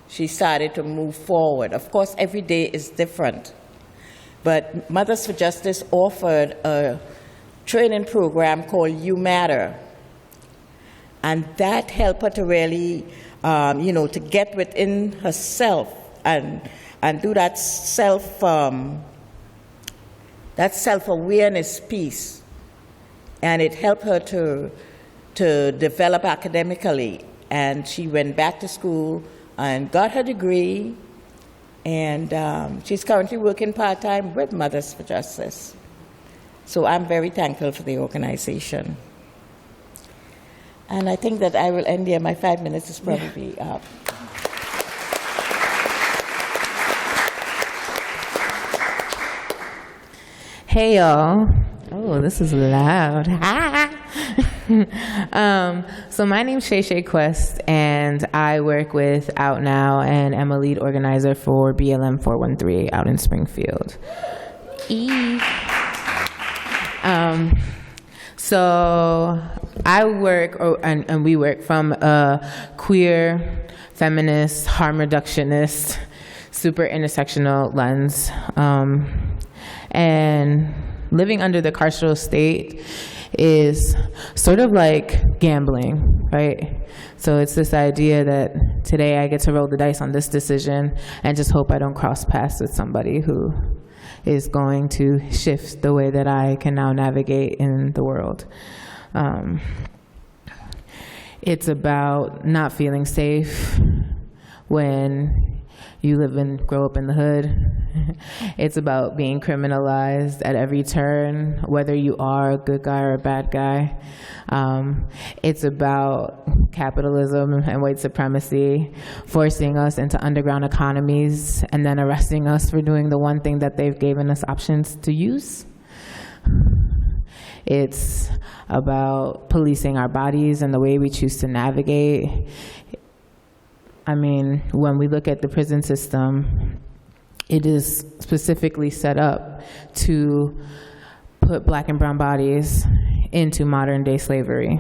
she started to move forward. Of course, every day is different. But Mothers for Justice offered a training program called You Matter. And that helped her to really, to get within herself and do that self-awareness piece. And it helped her to develop academically. And she went back to school and got her degree. And she's currently working part-time with Mothers for Justice. So I'm very thankful for the organization. And I think that I will end here. My 5 minutes is probably up. Hey, y'all. Oh, this is loud. So my name's ShaeShae Quest, and I work with Out Now, and I'm a lead organizer for BLM 413 out in Springfield. So I work, and we work from a queer, feminist, harm reductionist, super intersectional lens. And living under the carceral state is sort of like gambling, right? So it's this idea that today I get to roll the dice on this decision and just hope I don't cross paths with somebody who is going to shift the way that I can now navigate in the world. It's about not feeling safe when you live and grow up in the hood. It's about being criminalized at every turn, whether you are a good guy or a bad guy. It's about capitalism and white supremacy forcing us into underground economies and then arresting us for doing the one thing that they've given us options to use. It's about policing our bodies and the way we choose to navigate. I mean, when we look at the prison system, it is specifically set up to put black and brown bodies into modern day slavery.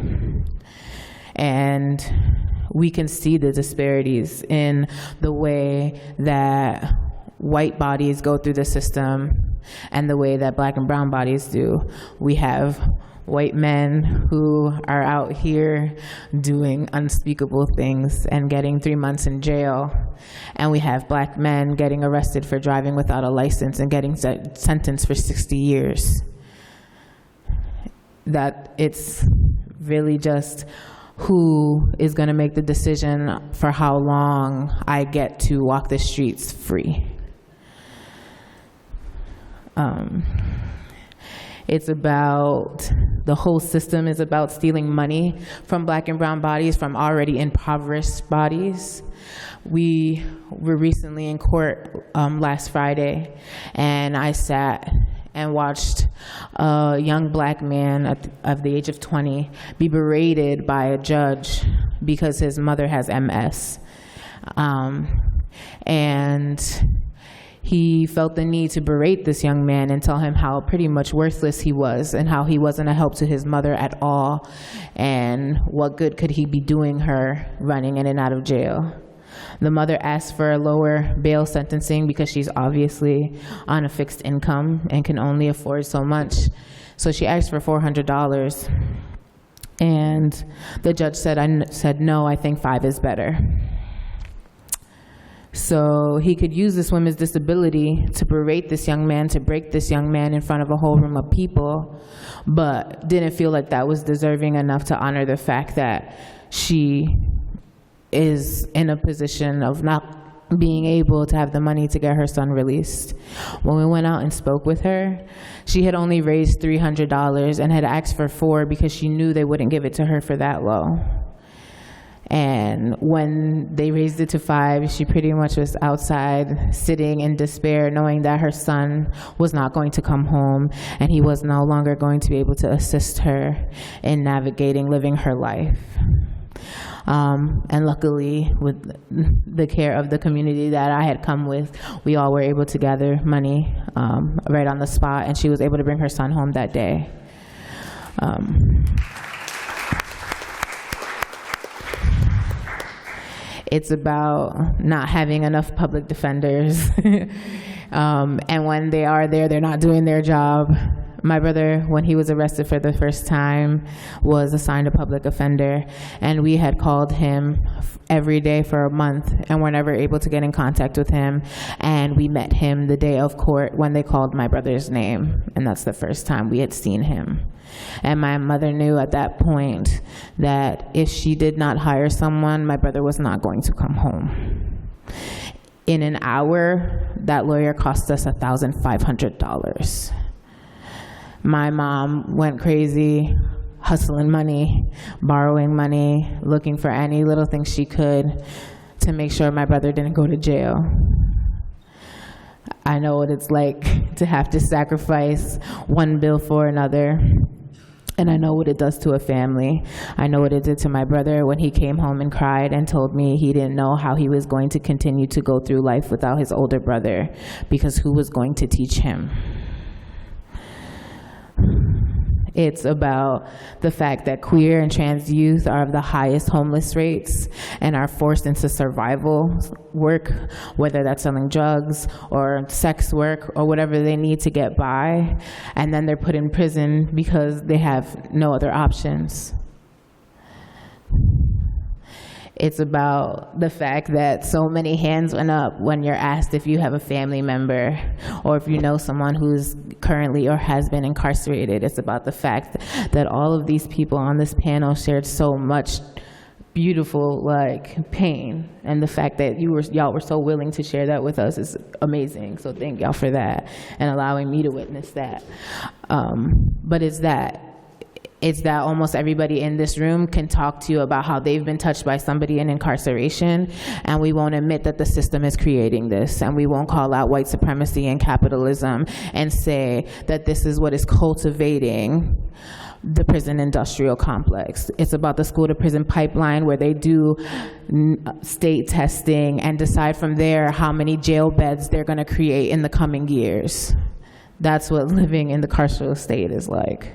And we can see the disparities in the way that white bodies go through the system and the way that black and brown bodies do. We have white men who are out here doing unspeakable things and getting 3 months in jail. And we have black men getting arrested for driving without a license and getting sentenced for 60 years. That it's really just who is going to make the decision for how long I get to walk the streets free. It's about, the whole system is about stealing money from black and brown bodies, from already impoverished bodies. We were recently in court last Friday, and I sat and watched a young black man of the age of 20 be berated by a judge because his mother has MS. And he felt the need to berate this young man and tell him how pretty much worthless he was and how he wasn't a help to his mother at all, and what good could he be doing her running in and out of jail. The mother asked for a lower bail sentencing because she's obviously on a fixed income and can only afford so much. So she asked for $400. And the judge said, no, I think 5 is better. So he could use this woman's disability to berate this young man, to break this young man in front of a whole room of people, but didn't feel like that was deserving enough to honor the fact that she is in a position of not being able to have the money to get her son released. When we went out and spoke with her, she had only raised $300 and had asked for $4 because she knew they wouldn't give it to her for that low. And when they raised it to 5, she pretty much was outside sitting in despair, knowing that her son was not going to come home and he was no longer going to be able to assist her in navigating living her life. And luckily, with the care of the community that I had come with, we all were able to gather money right on the spot, and she was able to bring her son home that day. It's about not having enough public defenders. And when they are there, they're not doing their job. My brother, when he was arrested for the first time, was assigned a public offender, and we had called him every day for a month and were never able to get in contact with him. And we met him the day of court when they called my brother's name, and that's the first time we had seen him. And my mother knew at that point that if she did not hire someone, my brother was not going to come home. In an hour, that lawyer cost us $1,500. My mom went crazy, hustling money, borrowing money, looking for any little thing she could to make sure my brother didn't go to jail. I know what it's like to have to sacrifice one bill for another, and I know what it does to a family. I know what it did to my brother when he came home and cried and told me he didn't know how he was going to continue to go through life without his older brother, because who was going to teach him? It's about the fact that queer and trans youth are of the highest homeless rates and are forced into survival work, whether that's selling drugs or sex work or whatever they need to get by, and then they're put in prison because they have no other options. It's about the fact that so many hands went up when you're asked if you have a family member or if you know someone who's currently or has been incarcerated. It's about the fact that all of these people on this panel shared so much beautiful pain, and the fact that y'all were so willing to share that with us is amazing. So thank y'all for that and allowing me to witness that. But it's that almost everybody in this room can talk to you about how they've been touched by somebody in incarceration, and we won't admit that the system is creating this, and we won't call out white supremacy and capitalism and say that this is what is cultivating the prison industrial complex. It's about the school to prison pipeline, where they do state testing and decide from there how many jail beds they're going to create in the coming years. That's what living in the carceral state is like.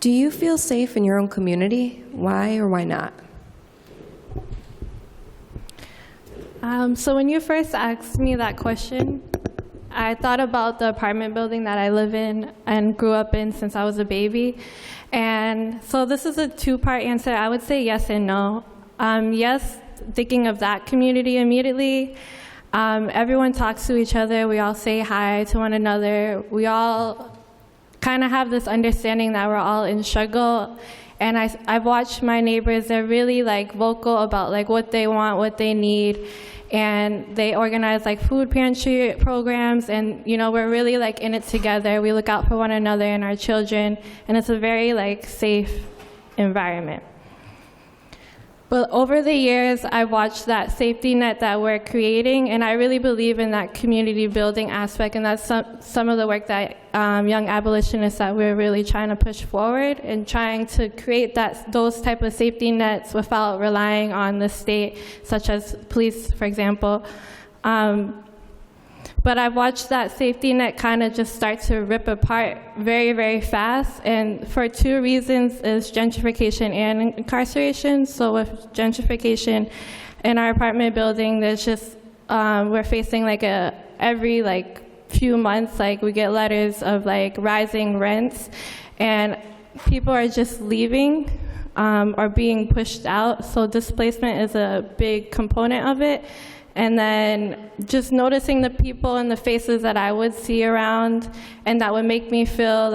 Do you feel safe in your own community? Why or why not? So when you first asked me that question, I thought about the apartment building that I live in and grew up in since I was a baby. And so this is a two-part answer. I would say yes and no. Yes, thinking of that community immediately. Everyone talks to each other. We all say hi to one another. We all kind of have this understanding that we're all in struggle. And I've watched my neighbors, they're really vocal about what they want, what they need. And they organize food pantry programs, and we're really in it together. We look out for one another and our children, and it's a very safe environment. But over the years, I've watched that safety net that we're creating, and I really believe in that community building aspect, and that's some of the work that young abolitionists that we're really trying to push forward and trying to create those type of safety nets without relying on the state, such as police, for example. But I've watched that safety net kind of just start to rip apart very, very fast, and for two reasons is gentrification and incarceration. So with gentrification in our apartment building, there's just, we're facing every few months, we get letters of rising rents, and people are just leaving or being pushed out. So displacement is a big component of it. And then just noticing the people and the faces that I would see around, and that would make me feel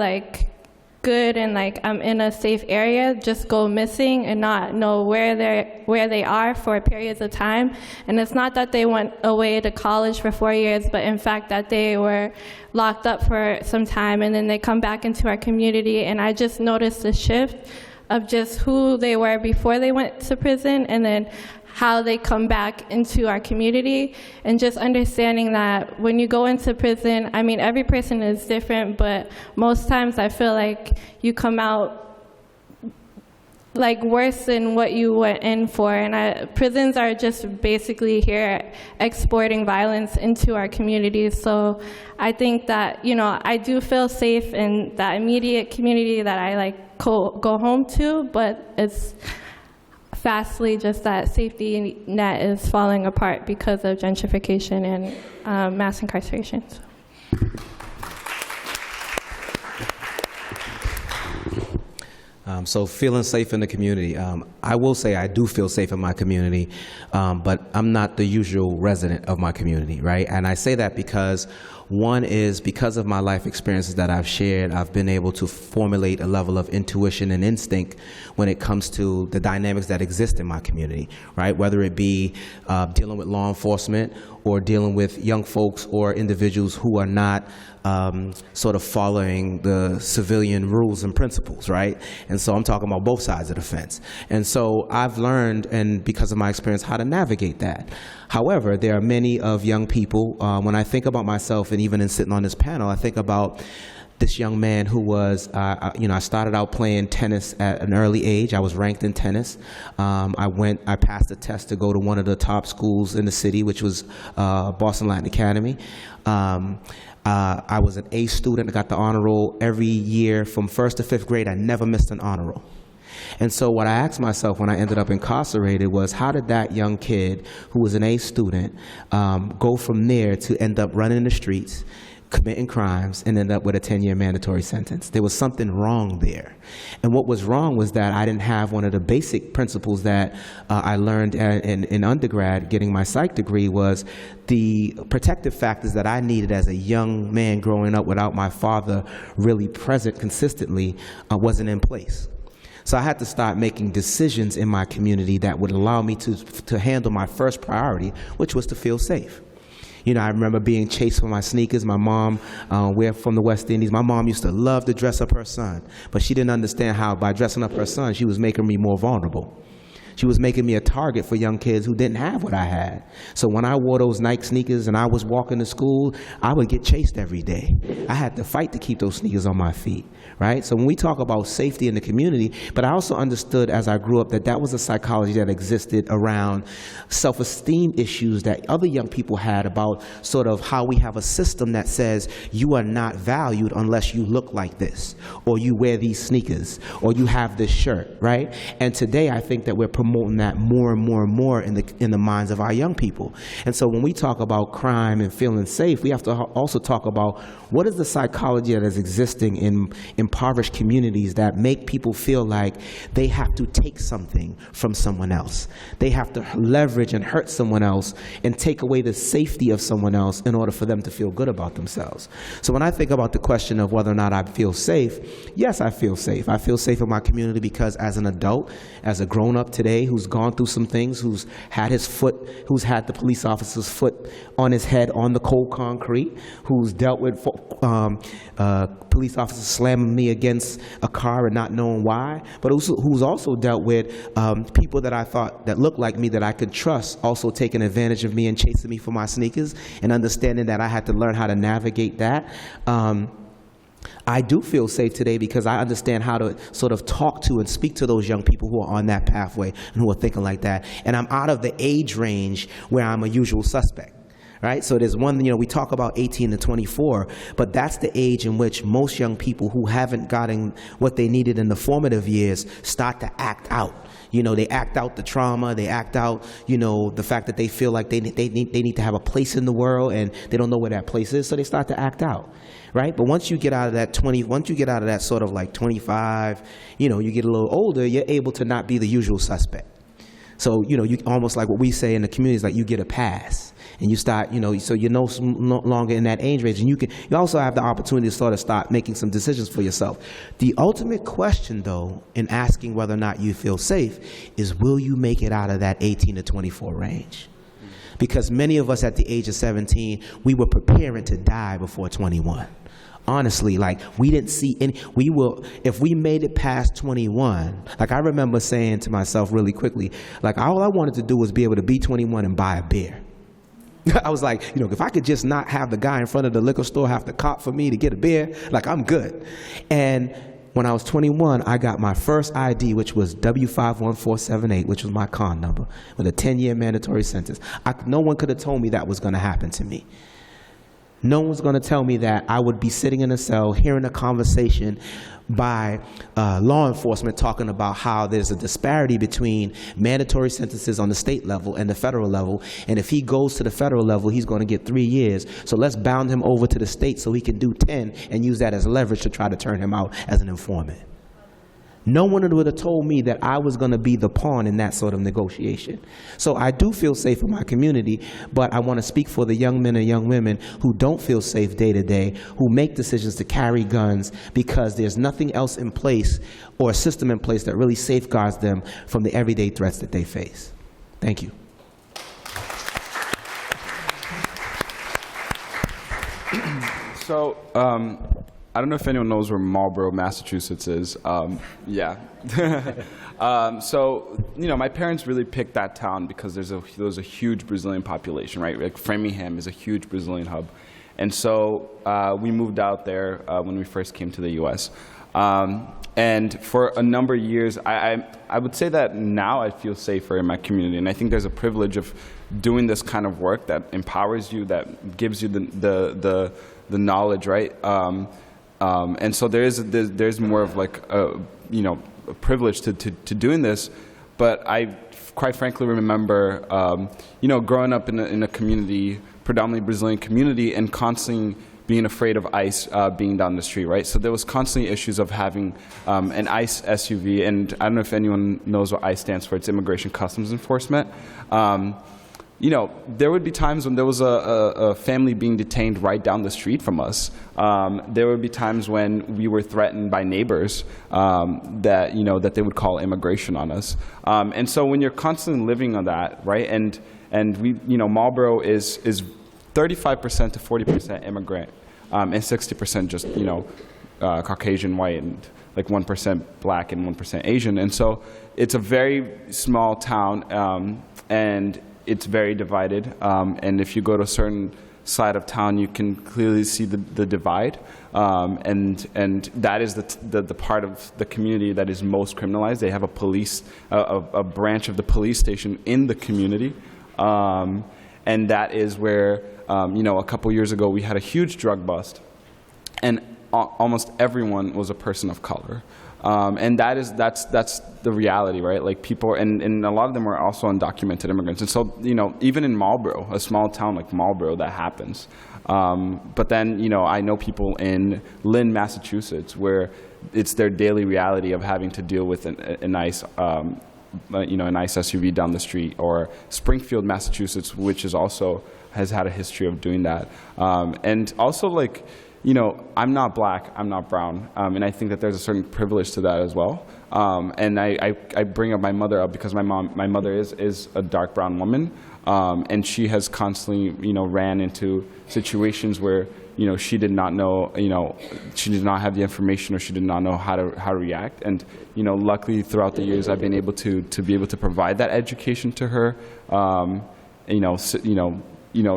good and I'm in a safe area, just go missing and not know where they are for periods of time. And it's not that they went away to college for 4 years, but in fact that they were locked up for some time, and then they come back into our community. And I just noticed the shift of just who they were before they went to prison, and then how they come back into our community, and just understanding that when you go into prison, I mean, every person is different, but most times I feel you come out worse than what you went in for. And prisons are just basically here exporting violence into our communities. So I think that, I do feel safe in that immediate community that I go home to, but it's fastly just that safety net is falling apart because of gentrification and mass incarceration. So feeling safe in the community. I will say I do feel safe in my community, but I'm not the usual resident of my community, right? And I say that because one is because of my life experiences that I've shared, I've been able to formulate a level of intuition and instinct when it comes to the dynamics that exist in my community, right? Whether it be dealing with law enforcement or dealing with young folks or individuals who are not sort of following the civilian rules and principles, right? And so I'm talking about both sides of the fence. And so I've learned, and because of my experience, how to navigate that. However, there are many of young people, when I think about myself and even in sitting on this panel, I think about this young man who was, I started out playing tennis at an early age. I was ranked in tennis. I passed a test to go to one of the top schools in the city, which was Boston Latin Academy. I was an A student. I got the honor roll every year from 1st to 5th grade. I never missed an honor roll. And so what I asked myself when I ended up incarcerated was, how did that young kid who was an A student go from there to end up running the streets, committing crimes, and ended up with a 10-year mandatory sentence. There was something wrong there. And what was wrong was that I didn't have one of the basic principles that I learned in undergrad, getting my psych degree, was the protective factors that I needed as a young man growing up without my father really present consistently wasn't in place. So I had to start making decisions in my community that would allow me to handle my first priority, which was to feel safe. You know, I remember being chased for my sneakers. My mom, we're from the West Indies. My mom used to love to dress up her son, but she didn't understand how by dressing up her son, she was making me more vulnerable. She was making me a target for young kids who didn't have what I had. So when I wore those Nike sneakers and I was walking to school, I would get chased every day. I had to fight to keep those sneakers on my feet, right? So when we talk about safety in the community, but I also understood as I grew up that that was a psychology that existed around self-esteem issues that other young people had about sort of how we have a system that says you are not valued unless you look like this, or you wear these sneakers, or you have this shirt, right? And today I think that we're promoting that more and more and more in the minds of our young people. And so when we talk about crime and feeling safe, we have to also talk about what is the psychology that is existing in impoverished communities that make people feel like they have to take something from someone else. They have to leverage and hurt someone else and take away the safety of someone else in order for them to feel good about themselves. So when I think about the question of whether or not I feel safe, yes, I feel safe. I feel safe in my community because as an adult, as a grown-up today, who's gone through some things, who's had the police officer's foot on his head on the cold concrete, who's dealt with police officers slamming me against a car and not knowing why, but who's also dealt with people that I thought that looked like me that I could trust also taking advantage of me and chasing me for my sneakers, and understanding that I had to learn how to navigate that. I do feel safe today because I understand how to sort of talk to and speak to those young people who are on that pathway and who are thinking like that. And I'm out of the age range where I'm a usual suspect, right? So there's one, we talk about 18 to 24, but that's the age in which most young people who haven't gotten what they needed in the formative years start to act out. They act out the trauma, they act out, the fact that they feel like they need to have a place in the world and they don't know where that place is, so they start to act out, right? But once you get out of that sort of like 25, you get a little older, you're able to not be the usual suspect. So, you almost like what we say in the community is like you get a pass. And you start, so you're no longer in that age range. And you also have the opportunity to start making some decisions for yourself. The ultimate question, though, in asking whether or not you feel safe is, will you make it out of that 18 to 24 range? Because many of us at the age of 17, we were preparing to die before 21. Honestly, like we didn't see any, if we made it past 21, like I remember saying to myself really quickly, like all I wanted to do was be able to be 21 and buy a beer. I was like, if I could just not have the guy in front of the liquor store have to cop for me to get a beer, like I'm good. And when I was 21, I got my first ID, which was W51478, which was my con number, with a 10-year mandatory sentence. No one could have told me that was going to happen to me. No one's going to tell me that I would be sitting in a cell hearing a conversation by law enforcement talking about how there's a disparity between mandatory sentences on the state level and the federal level, and if he goes to the federal level, he's going to get 3 years, so let's bound him over to the state so he can do 10 and use that as leverage to try to turn him out as an informant. No one would have told me that I was going to be the pawn in that sort of negotiation. So I do feel safe in my community, but I want to speak for the young men and young women who don't feel safe day to day, who make decisions to carry guns because there's nothing else in place or a system in place that really safeguards them from the everyday threats that they face. Thank you. So, I don't know if anyone knows where Marlborough, Massachusetts is. Yeah. So, my parents really picked that town because there was a huge Brazilian population, right? Like Framingham is a huge Brazilian hub. And so we moved out there when we first came to the U.S. And for a number of years, I would say that now I feel safer in my community. And I think there's a privilege of doing this kind of work that empowers you, that gives you the knowledge, right? And so there's more of like a privilege to doing this, but I quite frankly remember growing up in a community, predominantly Brazilian community, and constantly being afraid of ICE being down the street, right? So there was constantly issues of having an ICE SUV, and I don't know if anyone knows what ICE stands for. It's Immigration Customs Enforcement. You know, there would be times when there was a family being detained right down the street from us. There would be times when we were threatened by neighbors that, you know, that they would call immigration on us. And so when you're constantly living on that, right, and we, you know, Marlboro is 35% to 40% immigrant, and 60% just, you know, Caucasian, white, and like 1% black and 1% Asian. And so it's a very small town, and it's very divided. And if you go to a certain side of town, you can clearly see the divide. And that is the part of the community that is most criminalized. They have a police, a branch of the police station in the community. And that is where, you know, a couple years ago we had a huge drug bust, and almost everyone was a person of color. And that's the reality, right? Like people, and a lot of them are also undocumented immigrants. And so, you know, even in Marlboro, a small town like Marlboro, that happens. But then, you know, I know people in Lynn, Massachusetts, where it's their daily reality of having to deal with a nice, you know, a nice SUV down the street, or Springfield, Massachusetts, which is also has had a history of doing that. And also, like, you know, I'm not black, I'm not brown, and I think that there's a certain privilege to that as well. And I bring up my mother up because my mother is a dark brown woman, and she has constantly, you know, ran into situations where, you know, she did not know, you know, she did not have the information, or she did not know how to react. And, you know, luckily throughout the years I've been able to be able to provide that education to her. You know,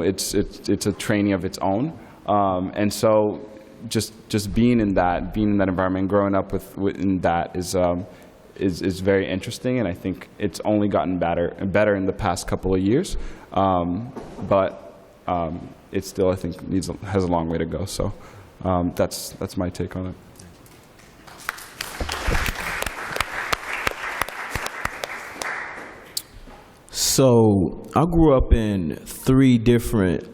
it's a training of its own. And so just being in that environment, growing up in that is very interesting, and I think it's only gotten better in the past couple of years. But it still, I think, has a long way to go. So that's my take on it. So I grew up in 3 different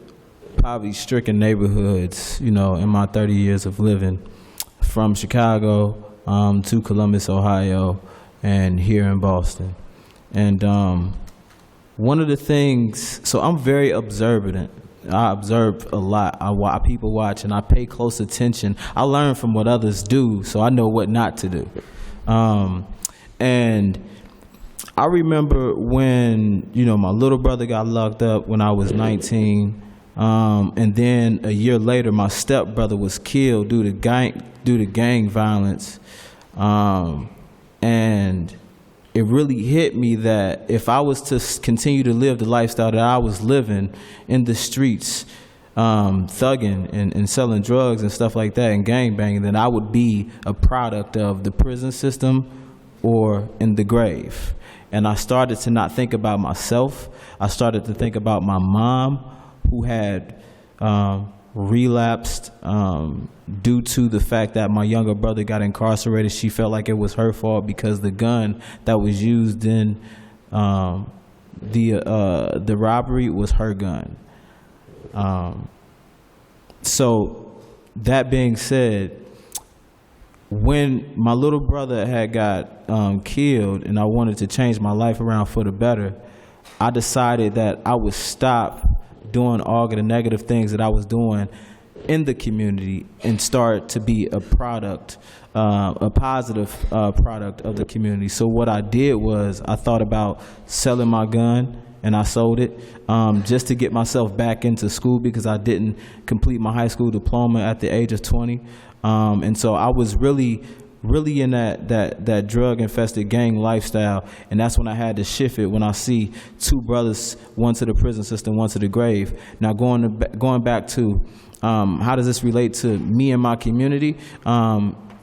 poverty-stricken neighborhoods, you know, in my 30 years of living, from Chicago to Columbus, Ohio, and here in Boston. And one of the things, so I'm very observant. I observe a lot. I people watch, and I pay close attention. I learn from what others do, so I know what not to do. And I remember when, you know, my little brother got locked up when I was 19. And then a year later, my stepbrother was killed due to gang violence. And it really hit me that if I was to continue to live the lifestyle that I was living in the streets, thugging and selling drugs and stuff like that, and gangbanging, then I would be a product of the prison system or in the grave. And I started to not think about myself. I started to think about my mom, who had relapsed due to the fact that my younger brother got incarcerated. She felt like it was her fault because the gun that was used in the robbery was her gun. So that being said, when my little brother had got killed and I wanted to change my life around for the better, I decided that I would stop doing all of the negative things that I was doing in the community and start to be a product, a positive product of the community. So what I did was I thought about selling my gun, and I sold it just to get myself back into school because I didn't complete my high school diploma at the age of 20. And so I was really in that drug-infested gang lifestyle, and that's when I had to shift it when I see 2 brothers, one to the prison system, one to the grave. Now going back to how does this relate to me and my community,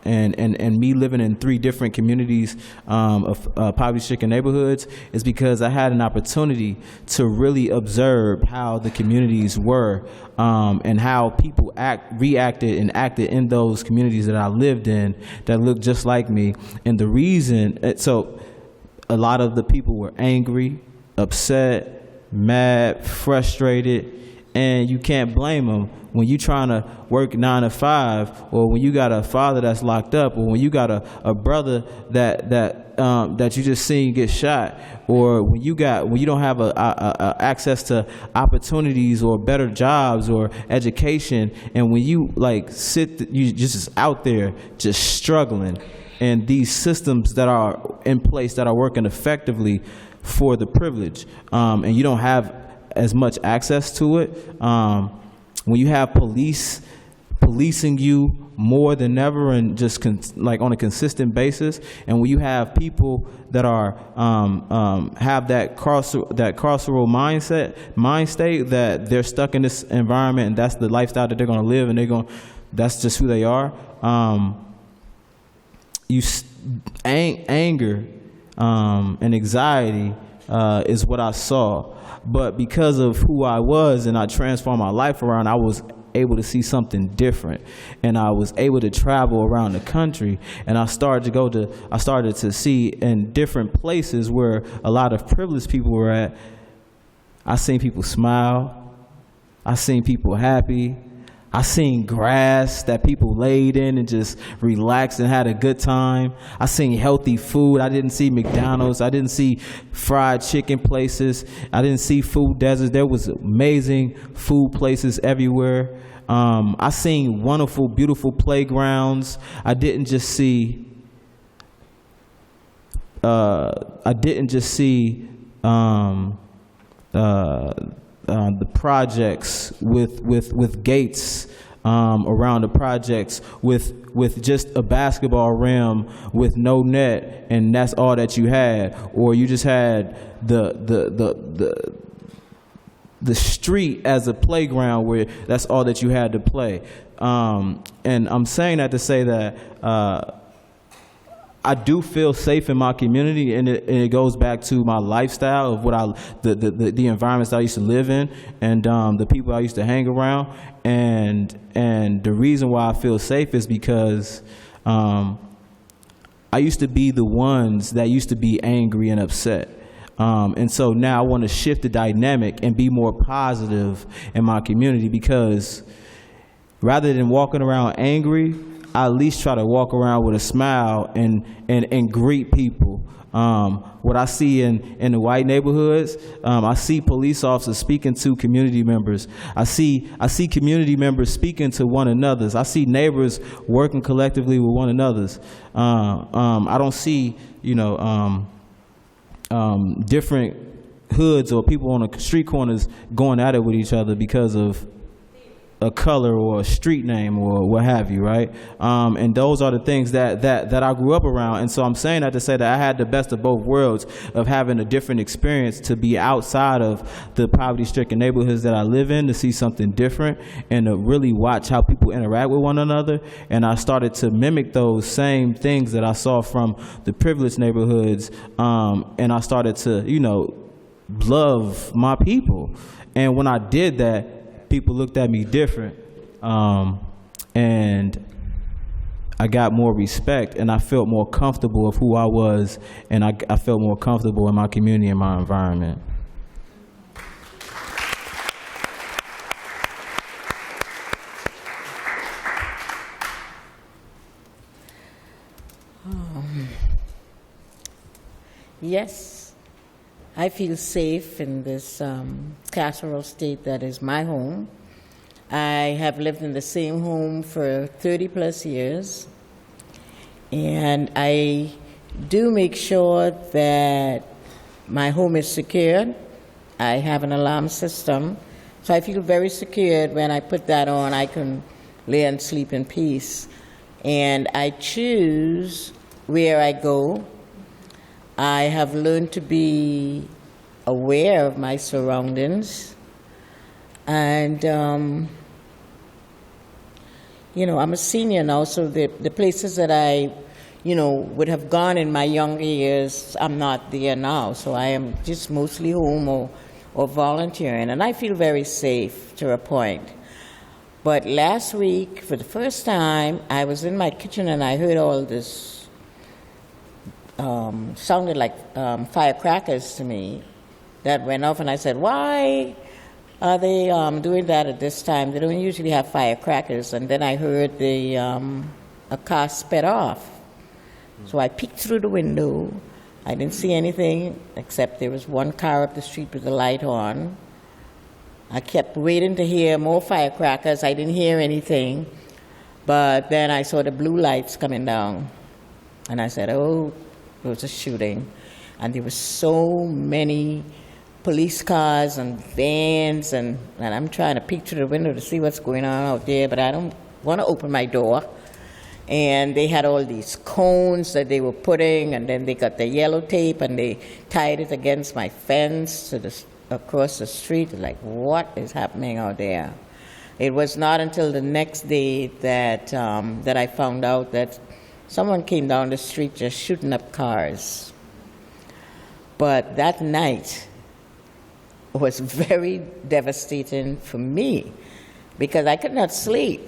and me living in 3 different communities of poverty-stricken neighborhoods, is because I had an opportunity to really observe how the communities were and how people reacted and acted in those communities that I lived in that looked just like me. And the reason, so a lot of the people were angry, upset, mad, frustrated, and you can't blame them when you're trying to work 9 to 5, or when you got a father that's locked up, or when you got a brother that you just seen get shot, or when you don't have a access to opportunities or better jobs or education, and when you you just out there just struggling, and these systems that are in place that are working effectively for the privilege, and you don't have as much access to it, when you have policing you more than ever and just on a consistent basis, and when you have people that are have that carceral mind state that they're stuck in this environment and that's the lifestyle that they're going to live, and that's just who they are. Anger and anxiety is what I saw. But because of who I was and I transformed my life around, I was able to see something different, and I was able to travel around the country, and I started to see in different places where a lot of privileged people were at. I seen people smile, I seen people happy, I seen grass that people laid in and just relaxed and had a good time. I seen healthy food. I didn't see McDonald's. I didn't see fried chicken places. I didn't see food deserts. There was amazing food places everywhere. I seen wonderful, beautiful playgrounds. I didn't just see the projects with gates around the projects with just a basketball rim with no net, and that's all that you had, or you just had the street as a playground where that's all that you had to play. And I'm saying that to say that I do feel safe in my community, and it goes back to my lifestyle of what the environments that I used to live in, and the people I used to hang around, and the reason why I feel safe is because I used to be the ones that used to be angry and upset, and so now I want to shift the dynamic and be more positive in my community, because rather than walking around angry, I at least try to walk around with a smile and greet people. What I see in the white neighborhoods, I see police officers speaking to community members. I see community members speaking to one another. I see neighbors working collectively with one another. I don't see, different hoods or people on the street corners going at it with each other because of a color or a street name or what have you, right? And those are the things that I grew up around. And so I'm saying that to say that I had the best of both worlds of having a different experience, to be outside of the poverty-stricken neighborhoods that I live in, to see something different and to really watch how people interact with one another. And I started to mimic those same things that I saw from the privileged neighborhoods. And I started to, love my people. And when I did that, people looked at me different, and I got more respect, and I felt more comfortable of who I was, and I felt more comfortable in my community and my environment. Yes, I feel safe in this carceral state that is my home. I have lived in the same home for 30 plus years, and I do make sure that my home is secured. I have an alarm system, so I feel very secured. When I put that on, I can lay and sleep in peace. And I choose where I go. I have learned to be aware of my surroundings, and I'm a senior now, so the places that I would have gone in my young years, I'm not there now, so I am just mostly home or volunteering, and I feel very safe to a point. But last week, for the first time, I was in my kitchen and I heard all this sounded like firecrackers to me that went off, and I said, why Are they doing that at this time? They don't usually have firecrackers. And then I heard a car sped off. So I peeked through the window. I didn't see anything except there was one car up the street with the light on. I kept waiting to hear more firecrackers. I didn't hear anything. But then I saw the blue lights coming down. And I said, oh, there was a shooting. And there were so many police cars and vans, and I'm trying to peek through the window to see what's going on out there, but I don't want to open my door. And they had all these cones that they were putting, and then they got the yellow tape and they tied it against my fence across the street. Like, what is happening out there? It was not until the next day that I found out that someone came down the street just shooting up cars. But that night was very devastating for me because I could not sleep.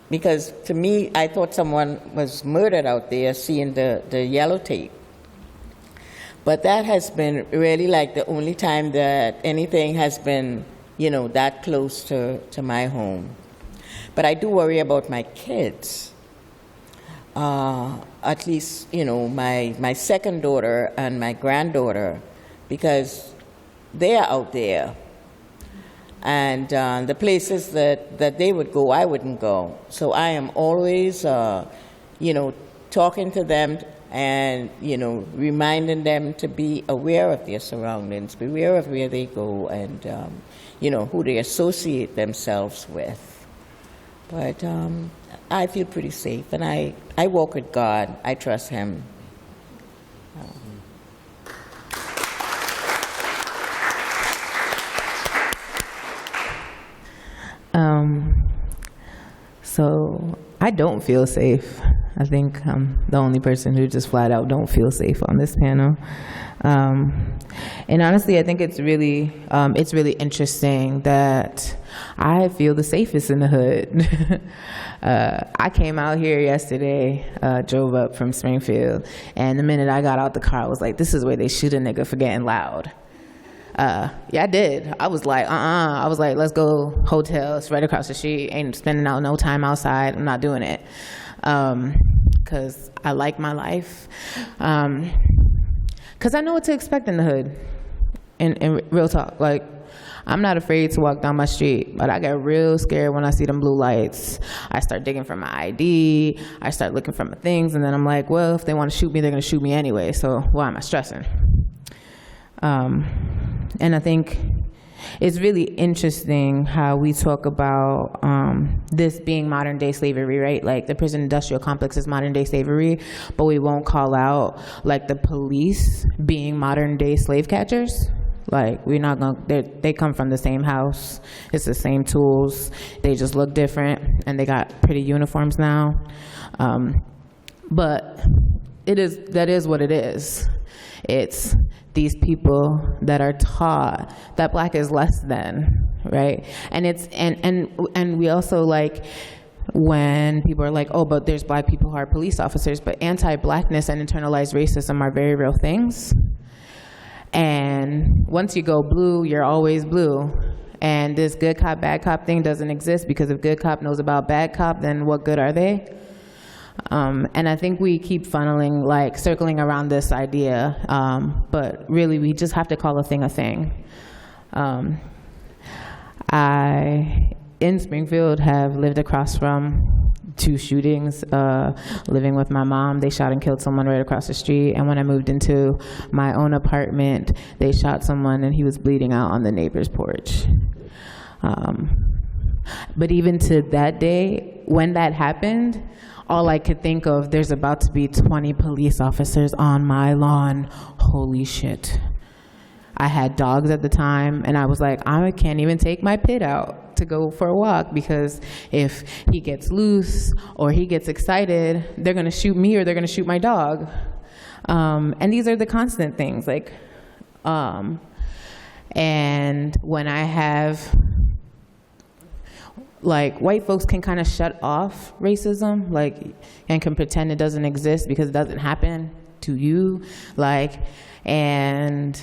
Because to me, I thought someone was murdered out there seeing the yellow tape. But that has been really like the only time that anything has been, that close to my home. But I do worry about my kids. At least, my second daughter and my granddaughter, because they are out there. And the places that they would go, I wouldn't go. So I am always, talking to them and, reminding them to be aware of their surroundings, be aware of where they go and, who they associate themselves with. But I feel pretty safe, and I walk with God. I trust Him. So I don't feel safe. I think I'm the only person who just flat out don't feel safe on this panel. And honestly, I think it's really interesting that I feel the safest in the hood. I came out here yesterday, drove up from Springfield, and the minute I got out the car, I was like, this is where they shoot a nigga for getting loud. Yeah, I did. I was like, I was like, let's go hotels right across the street. Ain't spending out no time outside. I'm not doing it. Because I like my life. Because I know what to expect in the hood. In real talk, like, I'm not afraid to walk down my street, but I get real scared when I see them blue lights. I start digging for my ID. I start looking for my things, and then I'm like, well, if they want to shoot me, they're going to shoot me anyway, so why am I stressing? And I think it's really interesting how we talk about this being modern day slavery, right? Like the prison industrial complex is modern day slavery, but we won't call out like the police being modern day slave catchers. Like we're not gonna, they come from the same house, it's the same tools, they just look different and they got pretty uniforms now. But that is what it is. It's these people that are taught that black is less than, right? And it's and we also like when people are like, oh, but there's black people who are police officers, but anti-blackness and internalized racism are very real things. And once you go blue, you're always blue. And this good cop, bad cop thing doesn't exist, because if good cop knows about bad cop, then what good are they? And I think we keep funneling, like circling around this idea, but really we just have to call a thing a thing. I, in Springfield, have lived across from 2 shootings, living with my mom. They shot and killed someone right across the street. And when I moved into my own apartment, they shot someone and he was bleeding out on the neighbor's porch. But even to that day, when that happened, all I could think of, there's about to be 20 police officers on my lawn. Holy shit. I had dogs at the time, and I was like, I can't even take my pit out to go for a walk, because if he gets loose or he gets excited, they're gonna shoot me or they're gonna shoot my dog. And these are the constant things, like, and when I have, like, white folks can kind of shut off racism, like, and can pretend it doesn't exist because it doesn't happen to you, like, and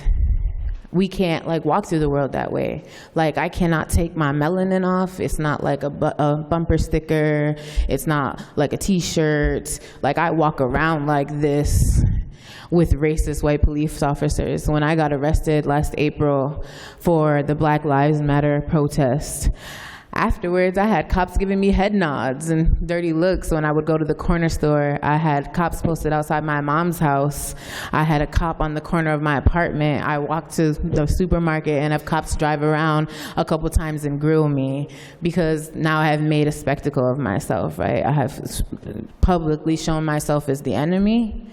we can't like walk through the world that way. Like I cannot take my melanin off. It's not like a bumper sticker. It's not like a t-shirt. Like I walk around like this with racist white police officers. When I got arrested last April for the Black Lives Matter protest, afterwards, I had cops giving me head nods and dirty looks when I would go to the corner store. I had cops posted outside my mom's house. I had a cop on the corner of my apartment. I walked to the supermarket and have cops drive around a couple times and grill me because now I have made a spectacle of myself, right? I have publicly shown myself as the enemy.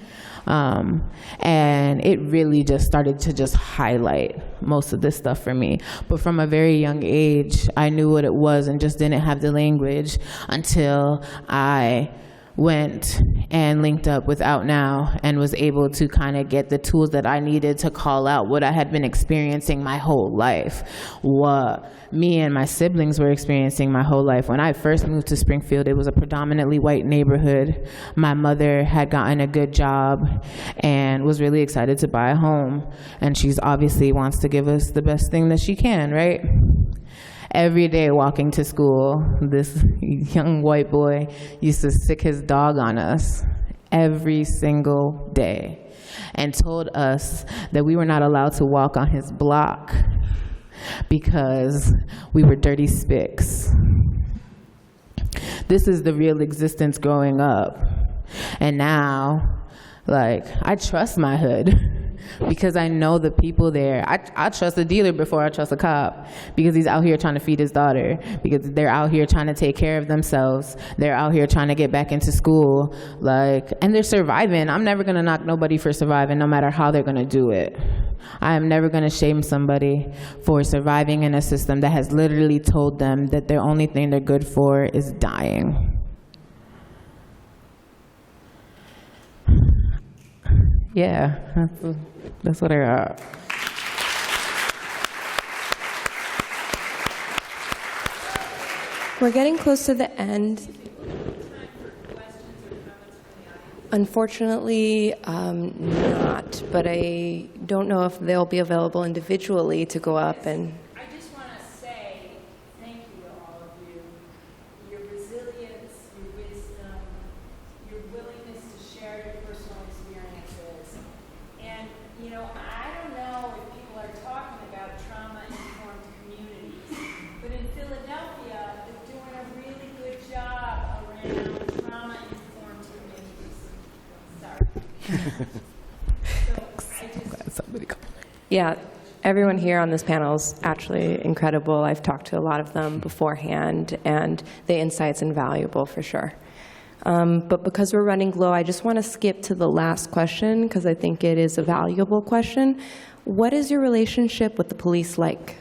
And it really just started to just highlight most of this stuff for me. But from a very young age, I knew what it was and just didn't have the language until I went and linked up with Out Now and was able to kind of get the tools that I needed to call out what I had been experiencing my whole life, what me and my siblings were experiencing my whole life. When I first moved to Springfield, it was a predominantly white neighborhood. My mother had gotten a good job and was really excited to buy a home, and she's obviously wants to give us the best thing that she can, right? Every day walking to school, this young white boy used to sick his dog on us every single day and told us that we were not allowed to walk on his block because we were dirty spics. This is the real existence growing up. And now, like, I trust my hood because I know the people there. I trust a dealer before I trust a cop because he's out here trying to feed his daughter, because they're out here trying to take care of themselves. They're out here trying to get back into school, like, and they're surviving. I'm never gonna knock nobody for surviving, no matter how they're gonna do it. I am never gonna shame somebody for surviving in a system that has literally told them that their only thing they're good for is dying. Yeah, that's what I got. We're getting close to the end. Unfortunately, not, but I don't know if they'll be available individually to go up and... I just want to say thank you to all of you. Your resilience, your wisdom, your willingness to share your personal experiences. And, you know, I don't know if people are talking about trauma-informed communities, but in Philadelphia, they're doing a really good job around trauma-informed communities. Sorry. Yeah, everyone here on this panel is actually incredible. I've talked to a lot of them beforehand, and the insight's invaluable for sure. But because we're running low, I just want to skip to the last question because I think it is a valuable question. What is your relationship with the police like?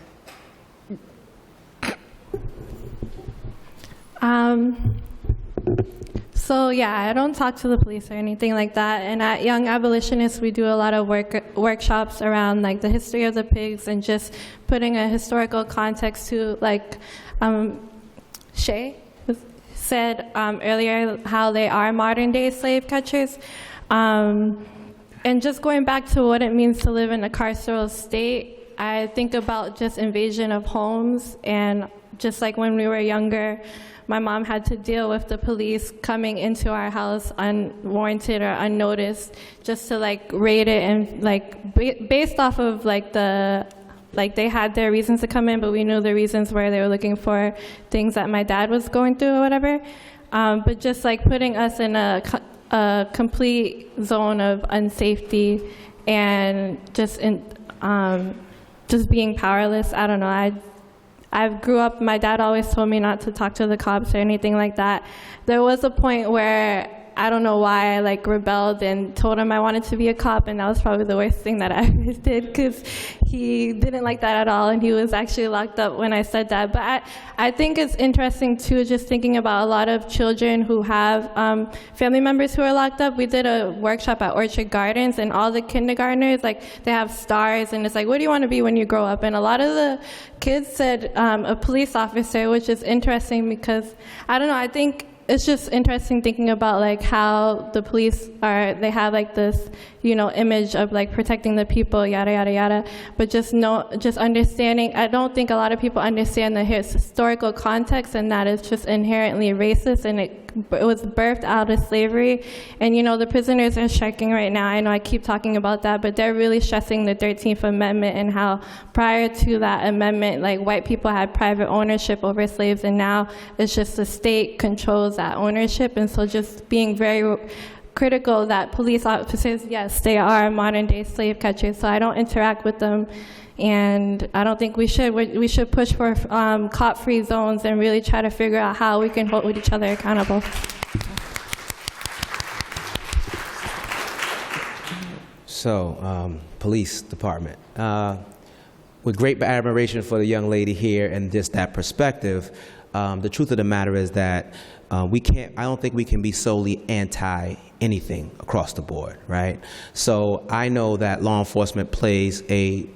So yeah, I don't talk to the police or anything like that. And at Young Abolitionists, we do a lot of workshops around like the history of the pigs and just putting a historical context to, like ShaeShae said earlier, how they are modern day slave catchers. And just going back to what it means to live in a carceral state, I think about just invasion of homes, and just like when we were younger, my mom had to deal with the police coming into our house unwarranted or unnoticed just to like raid it, and like based off of like they had their reasons to come in, but we knew the reasons where they were looking for things that my dad was going through or whatever. But just like putting us in a complete zone of unsafety and just being powerless. I don't know. I grew up, my dad always told me not to talk to the cops or anything like that. There was a point where I don't know why I like rebelled and told him I wanted to be a cop, and that was probably the worst thing that I ever did because he didn't like that at all, and he was actually locked up when I said that. But I think it's interesting too, just thinking about a lot of children who have family members who are locked up. We did a workshop at Orchard Gardens, and all the kindergartners, like they have stars, and it's like, what do you want to be when you grow up? And a lot of the kids said a police officer, which is interesting because, I don't know, I think it's just interesting thinking about like how the police they have like this, image of like protecting the people, yada, yada, yada. But just understanding, I don't think a lot of people understand the historical context, and that it's just inherently racist, and it was birthed out of slavery. And the prisoners are striking right now. I know I keep talking about that, but they're really stressing the 13th Amendment and how prior to that amendment, like white people had private ownership over slaves, and now it's just the state controls that ownership. And so just being very critical that police officers, yes, they are modern day slave catchers, so I don't interact with them. And I don't think we should. We should push for cop-free zones and really try to figure out how we can hold each other accountable. So, police department. With great admiration for the young lady here and just that perspective, the truth of the matter is that I don't think we can be solely anti anything across the board, right? So I know that law enforcement plays a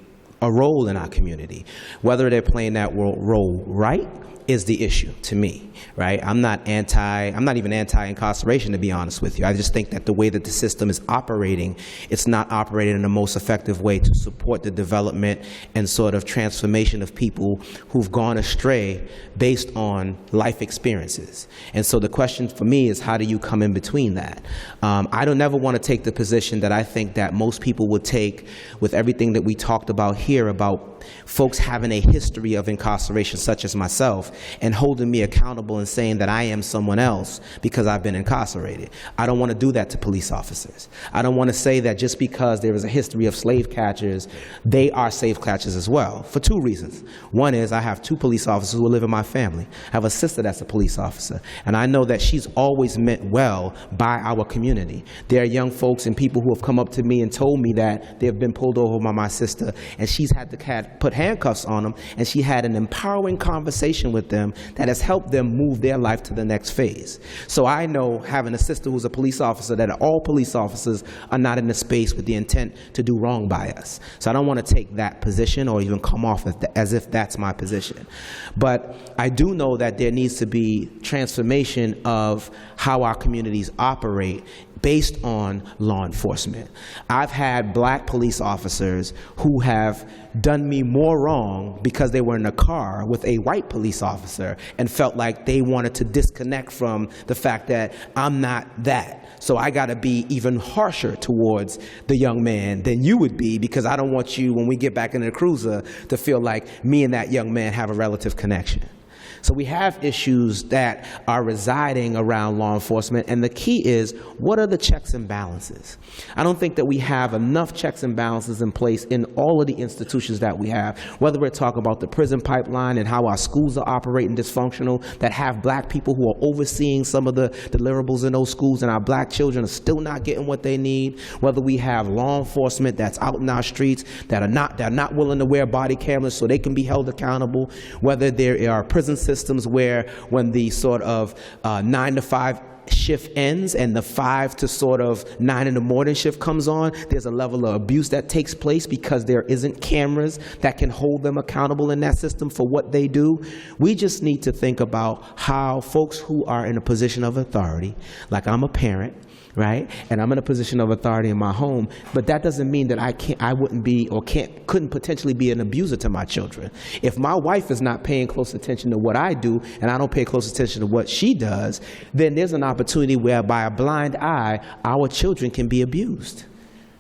role in our community. Whether they're playing that role right is the issue to me, right? I'm not even anti-incarceration, to be honest with you. I just think that the way that the system is operating, it's not operating in the most effective way to support the development and sort of transformation of people who've gone astray based on life experiences. And so the question for me is, how do you come in between that? I don't never want to take the position that I think that most people would take with everything that we talked about here about folks having a history of incarceration, such as myself, and holding me accountable and saying that I am someone else because I've been incarcerated. I don't want to do that to police officers. I don't want to say that just because there is a history of slave catchers, they are slave catchers as well, for two reasons. One is I have two police officers who live in my family. I have a sister that's a police officer, and I know that she's always meant well by our community. There are young folks and people who have come up to me and told me that they've been pulled over by my sister, and she's had to put handcuffs on them, and she had an empowering conversation with them that has helped them move their life to the next phase. So I know, having a sister who's a police officer, that all police officers are not in the space with the intent to do wrong by us. So I don't want to take that position or even come off as if that's my position. But I do know that there needs to be transformation of how our communities operate based on law enforcement. I've had black police officers who have done me more wrong because they were in a car with a white police officer and felt like they wanted to disconnect from the fact that I'm not that. So I got to be even harsher towards the young man than you would be, because I don't want you, when we get back in the cruiser, to feel like me and that young man have a relative connection. So we have issues that are residing around law enforcement, and the key is, what are the checks and balances? I don't think that we have enough checks and balances in place in all of the institutions that we have, whether we're talking about the prison pipeline and how our schools are operating dysfunctional, that have black people who are overseeing some of the deliverables in those schools, and our black children are still not getting what they need, whether we have law enforcement that's out in our streets that are not willing to wear body cameras so they can be held accountable, whether there are prison systems where when the sort of 9 to 5 shift ends and the 5 to sort of 9 in the morning shift comes on, there's a level of abuse that takes place because there isn't cameras that can hold them accountable in that system for what they do. We just need to think about how folks who are in a position of authority, like I'm a parent, right? And I'm in a position of authority in my home, but that doesn't mean that I wouldn't be or couldn't potentially be an abuser to my children. If my wife is not paying close attention to what I do and I don't pay close attention to what she does, then there's an opportunity where by a blind eye, our children can be abused.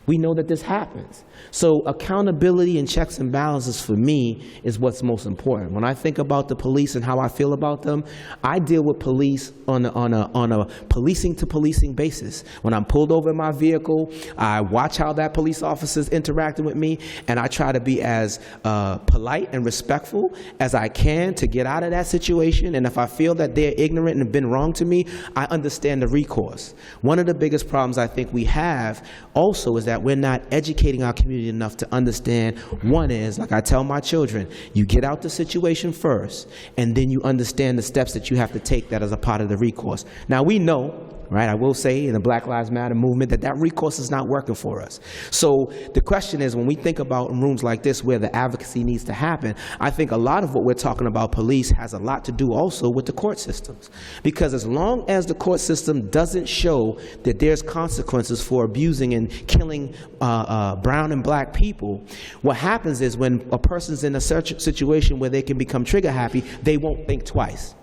We know that this happens. So accountability and checks and balances for me is what's most important. When I think about the police and how I feel about them, I deal with police on a policing to policing basis. When I'm pulled over in my vehicle, I watch how that police officer is interacting with me, and I try to be as polite and respectful as I can to get out of that situation. And if I feel that they're ignorant and have been wrong to me, I understand the recourse. One of the biggest problems I think we have also is that we're not educating our community enough to understand. One is, like I tell my children, you get out the situation first, and then you understand the steps that you have to take that as a part of the recourse. Now we know, right? I will say in the Black Lives Matter movement that recourse is not working for us. So the question is, when we think about rooms like this where the advocacy needs to happen, I think a lot of what we're talking about police has a lot to do also with the court systems. Because as long as the court system doesn't show that there's consequences for abusing and killing brown and black people, what happens is when a person's in a situation where they can become trigger happy, they won't think twice.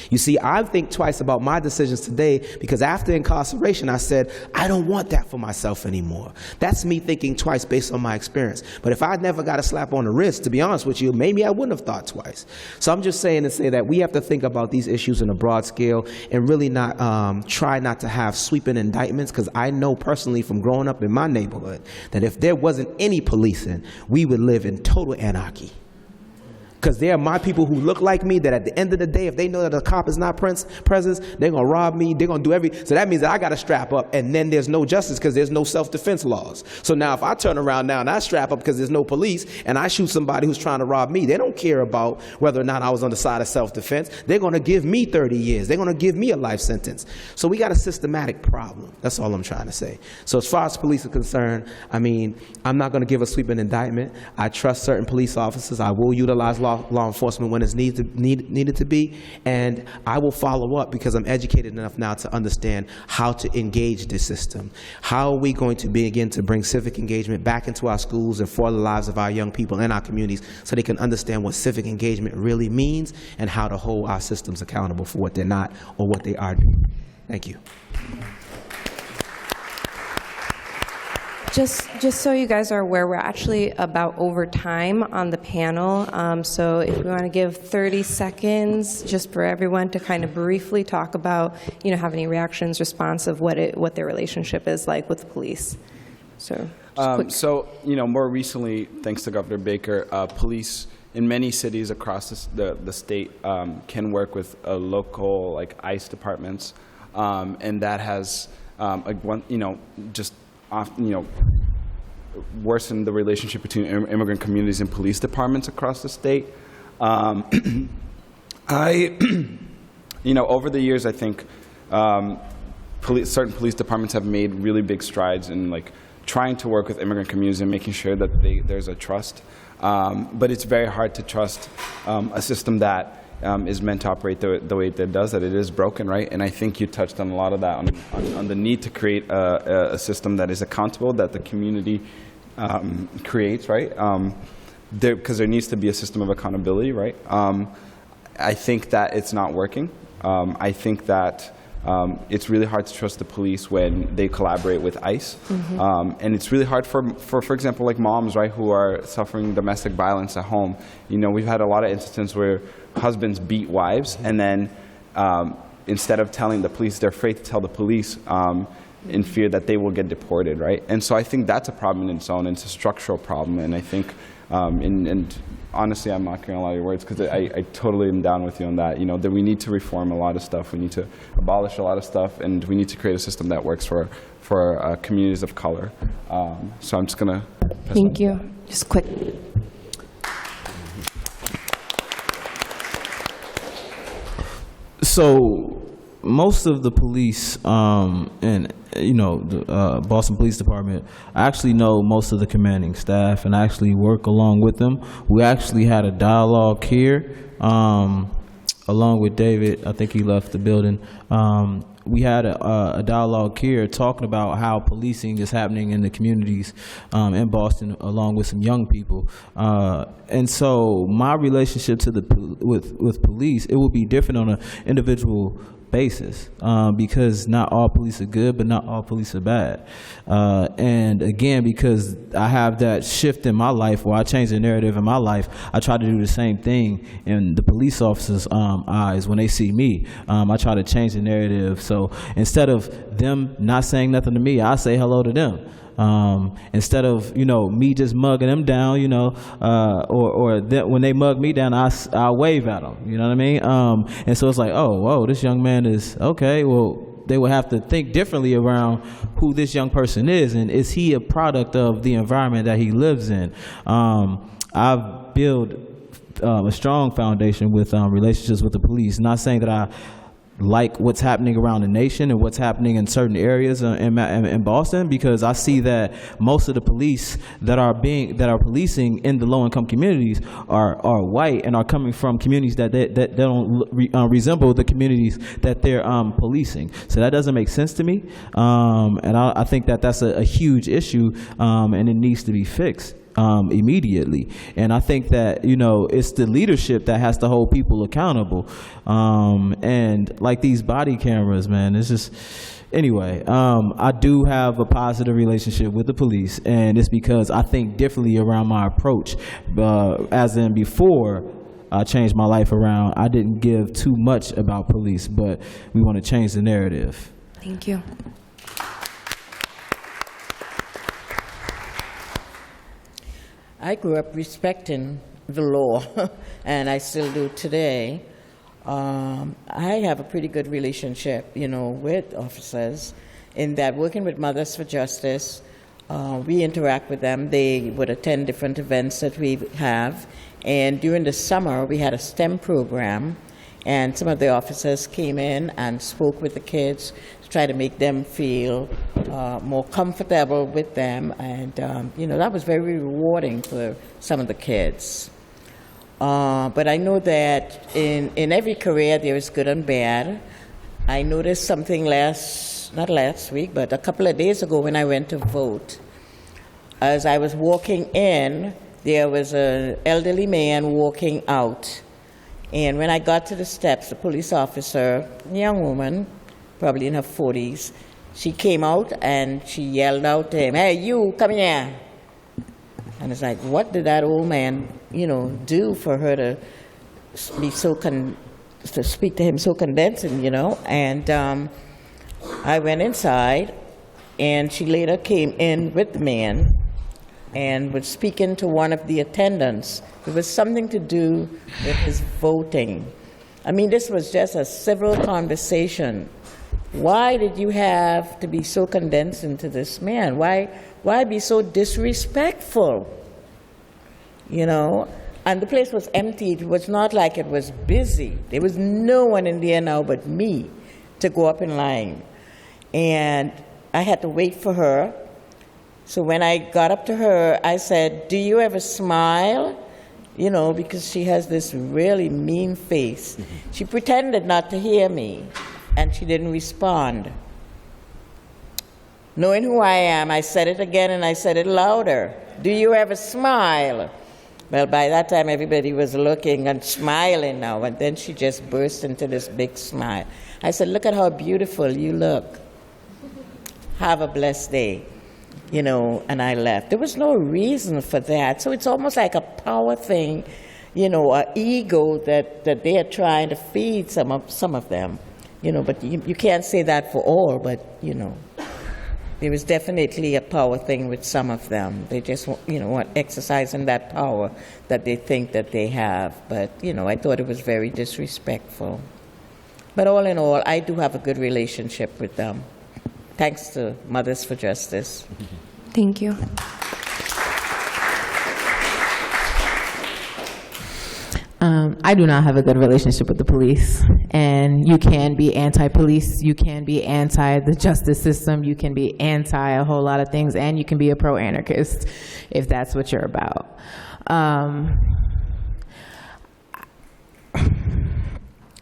You see, I think twice about my decisions today because after incarceration, I said, I don't want that for myself anymore. That's me thinking twice based on my experience. But if I never got a slap on the wrist, to be honest with you, maybe I wouldn't have thought twice. So I'm just saying to say that we have to think about these issues in a broad scale and really not try not to have sweeping indictments, because I know personally from growing up in my neighborhood that if there wasn't any policing, we would live in total anarchy. Because there are my people who look like me that at the end of the day, if they know that a cop is not present, they're going to rob me, they're going to do everything. So that means that I got to strap up, and then there's no justice because there's no self-defense laws. So now if I turn around now and I strap up because there's no police and I shoot somebody who's trying to rob me, they don't care about whether or not I was on the side of self-defense. They're going to give me 30 years. They're going to give me a life sentence. So we got a systematic problem. That's all I'm trying to say. So as far as police are concerned, I mean, I'm not going to give a sweeping indictment. I trust certain police officers. I will utilize law enforcement when it's needed to be, and I will follow up because I'm educated enough now to understand how to engage this system. How are we going to begin to bring civic engagement back into our schools and for the lives of our young people and our communities so they can understand what civic engagement really means and how to hold our systems accountable for what they're not or what they are doing. Thank you. Just so you guys are aware, we're actually about over time on the panel. So if we want to give 30 seconds just for everyone to kind of briefly talk about, have any reactions, response of what their relationship is like with the police. So, more recently, thanks to Governor Baker, police in many cities across the state can work with local ICE departments, and that has worsen the relationship between immigrant communities and police departments across the state. Over the years, I think certain police departments have made really big strides in trying to work with immigrant communities and making sure that there's a trust. But it's very hard to trust a system that is meant to operate the way that it does, that it is broken, right? And I think you touched on a lot of that, on the need to create a system that is accountable, that the community creates, right? Because there needs to be a system of accountability, right? I think that it's not working. I think that it's really hard to trust the police when they collaborate with ICE. Mm-hmm. And it's really hard for example, moms, right, who are suffering domestic violence at home. We've had a lot of instances where husbands beat wives, and then instead of telling the police, they're afraid to tell the police in fear that they will get deported, right? And so I think that's a problem in its own. It's a structural problem, and I think, and honestly, I'm not carrying a lot of your words because I totally am down with you on that. That we need to reform a lot of stuff. We need to abolish a lot of stuff, and we need to create a system that works for communities of color. So I'm just going to pass Thank you. Just quick. So most of the police and the Boston Police Department, I actually know most of the commanding staff and I actually work along with them. We actually had a dialogue here along with David. I think he left the building. We had a dialogue here talking about how policing is happening in the communities in Boston, along with some young people. And so my relationship to with police, it will be different on an individual basis because not all police are good, but not all police are bad. And again, because I have that shift in my life where I change the narrative in my life, I try to do the same thing in the police officers' eyes when they see me. I try to change the narrative. So instead of them not saying nothing to me, I say hello to them. Instead of me just mugging them down, when they mug me down, I wave at them. You know what I mean? And so it's like, oh, whoa, this young man is okay. Well, they would have to think differently around who this young person is, and is he a product of the environment that he lives in? I've built a strong foundation with relationships with the police. Not saying that I like what's happening around the nation and what's happening in certain areas in Boston, because I see that most of the police that are policing in the low-income communities are white and are coming from communities that don't resemble the communities that they're policing. So that doesn't make sense to me, and I think that that's a huge issue, and it needs to be fixed immediately. And I think that, you know, it's the leadership that has to hold people accountable. And like these body cameras, man, it's just, anyway, I do have a positive relationship with the police, and it's because I think differently around my approach. As in before I changed my life around, I didn't give too much about police, but we want to change the narrative. Thank you. I grew up respecting the law, and I still do today. I have a pretty good relationship, you know, with officers, in that working with Mothers for Justice, we interact with them. They would attend different events that we have, and during the summer we had a STEM program, and some of the officers came in and spoke with the kids to try to make them feel more comfortable with them, and you know, that was very rewarding for some of the kids. But I know that in every career there is good and bad. I noticed something not last week, but a couple of days ago when I went to vote. As I was walking in, there was an elderly man walking out. And when I got to the steps, the police officer, a young woman, probably in her 40s, she came out and she yelled out to him, "Hey, you, come here." And it's like, what did that old man, you know, do for her to be to speak to him so condensing, you know? And I went inside, and she later came in with the man and was speaking to one of the attendants. It was something to do with his voting. I mean, this was just a civil conversation. Why did you have to be so condensing to this man? Why be so disrespectful? You know? And the place was empty. It was not like it was busy. There was no one in there now but me to go up in line. And I had to wait for her. So when I got up to her, I said, "Do you ever smile?" You know, because she has this really mean face. She pretended not to hear me, and she didn't respond. Knowing who I am, I said it again, and I said it louder. "Do you ever smile?" Well, by that time, everybody was looking and smiling now, and then she just burst into this big smile. I said, "Look at how beautiful you look. Have a blessed day." You know, and I left. There was no reason for that. So it's almost like a power thing, you know, an ego that they are trying to feed some of them. You know, but you can't say that for all, but, you know, there was definitely a power thing with some of them. They just, you know, want exercising that power that they think that they have. But, you know, I thought it was very disrespectful. But all in all, I do have a good relationship with them. Thanks to Mothers for Justice. Thank you. I do not have a good relationship with the police, and you can be anti-police, you can be anti the justice system, you can be anti a whole lot of things, and you can be a pro-anarchist if that's what you're about. I'm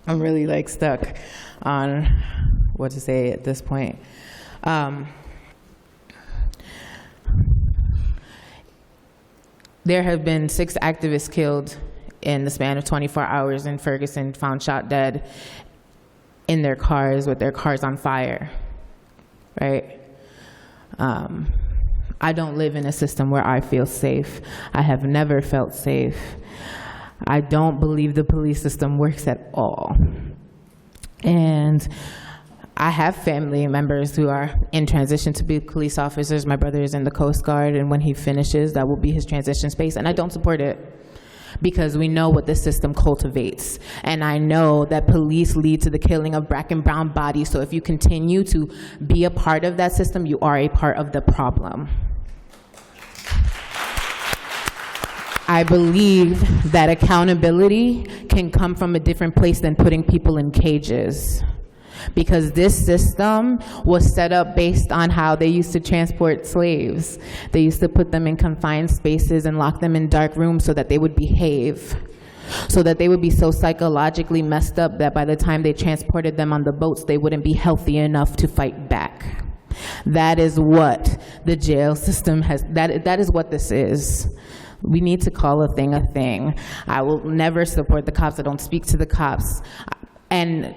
really like stuck on what to say at this point. There have been 6 activists killed in the span of 24 hours in Ferguson, found shot dead in their cars with their cars on fire, right? I don't live in a system where I feel safe. I have never felt safe. I don't believe the police system works at all. And I have family members who are in transition to be police officers. My brother is in the Coast Guard, and when he finishes, that will be his transition space, and I don't support it because we know what this system cultivates. And I know that police lead to the killing of black and brown bodies, so if you continue to be a part of that system, you are a part of the problem. I believe that accountability can come from a different place than putting people in cages. because this system was set up based on how they used to transport slaves. They used to put them in confined spaces and lock them in dark rooms so that they would behave, so that they would be so psychologically messed up that by the time they transported them on the boats, they wouldn't be healthy enough to fight back. That is what the jail system has, that is what this is. We need to call a thing a thing. I will never support the cops. I don't speak to the cops. And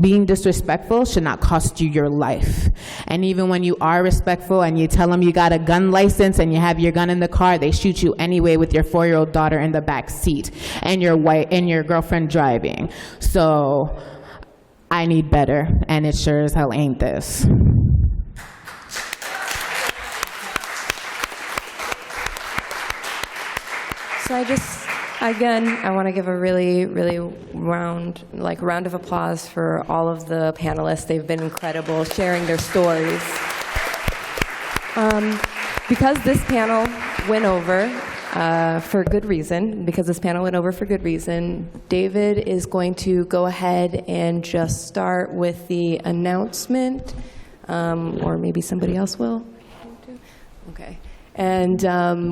being disrespectful should not cost you your life. And even when you are respectful and you tell them you got a gun license and you have your gun in the car, they shoot you anyway with your 4-year-old daughter in the back seat and your girlfriend driving. So I need better, and it sure as hell ain't this. So I want to give a really, really round of applause for all of the panelists. They've been incredible sharing their stories. Because this panel went over for good reason, David is going to go ahead and just start with the announcement, or maybe somebody else will. Okay. And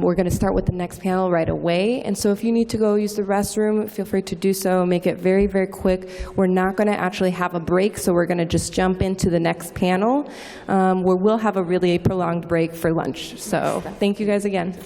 we're going to start with the next panel right away. And so if you need to go use the restroom, feel free to do so. Make it very, very quick. We're not going to actually have a break, so we're going to just jump into the next panel, where we'll have a really prolonged break for lunch. So thank you guys again.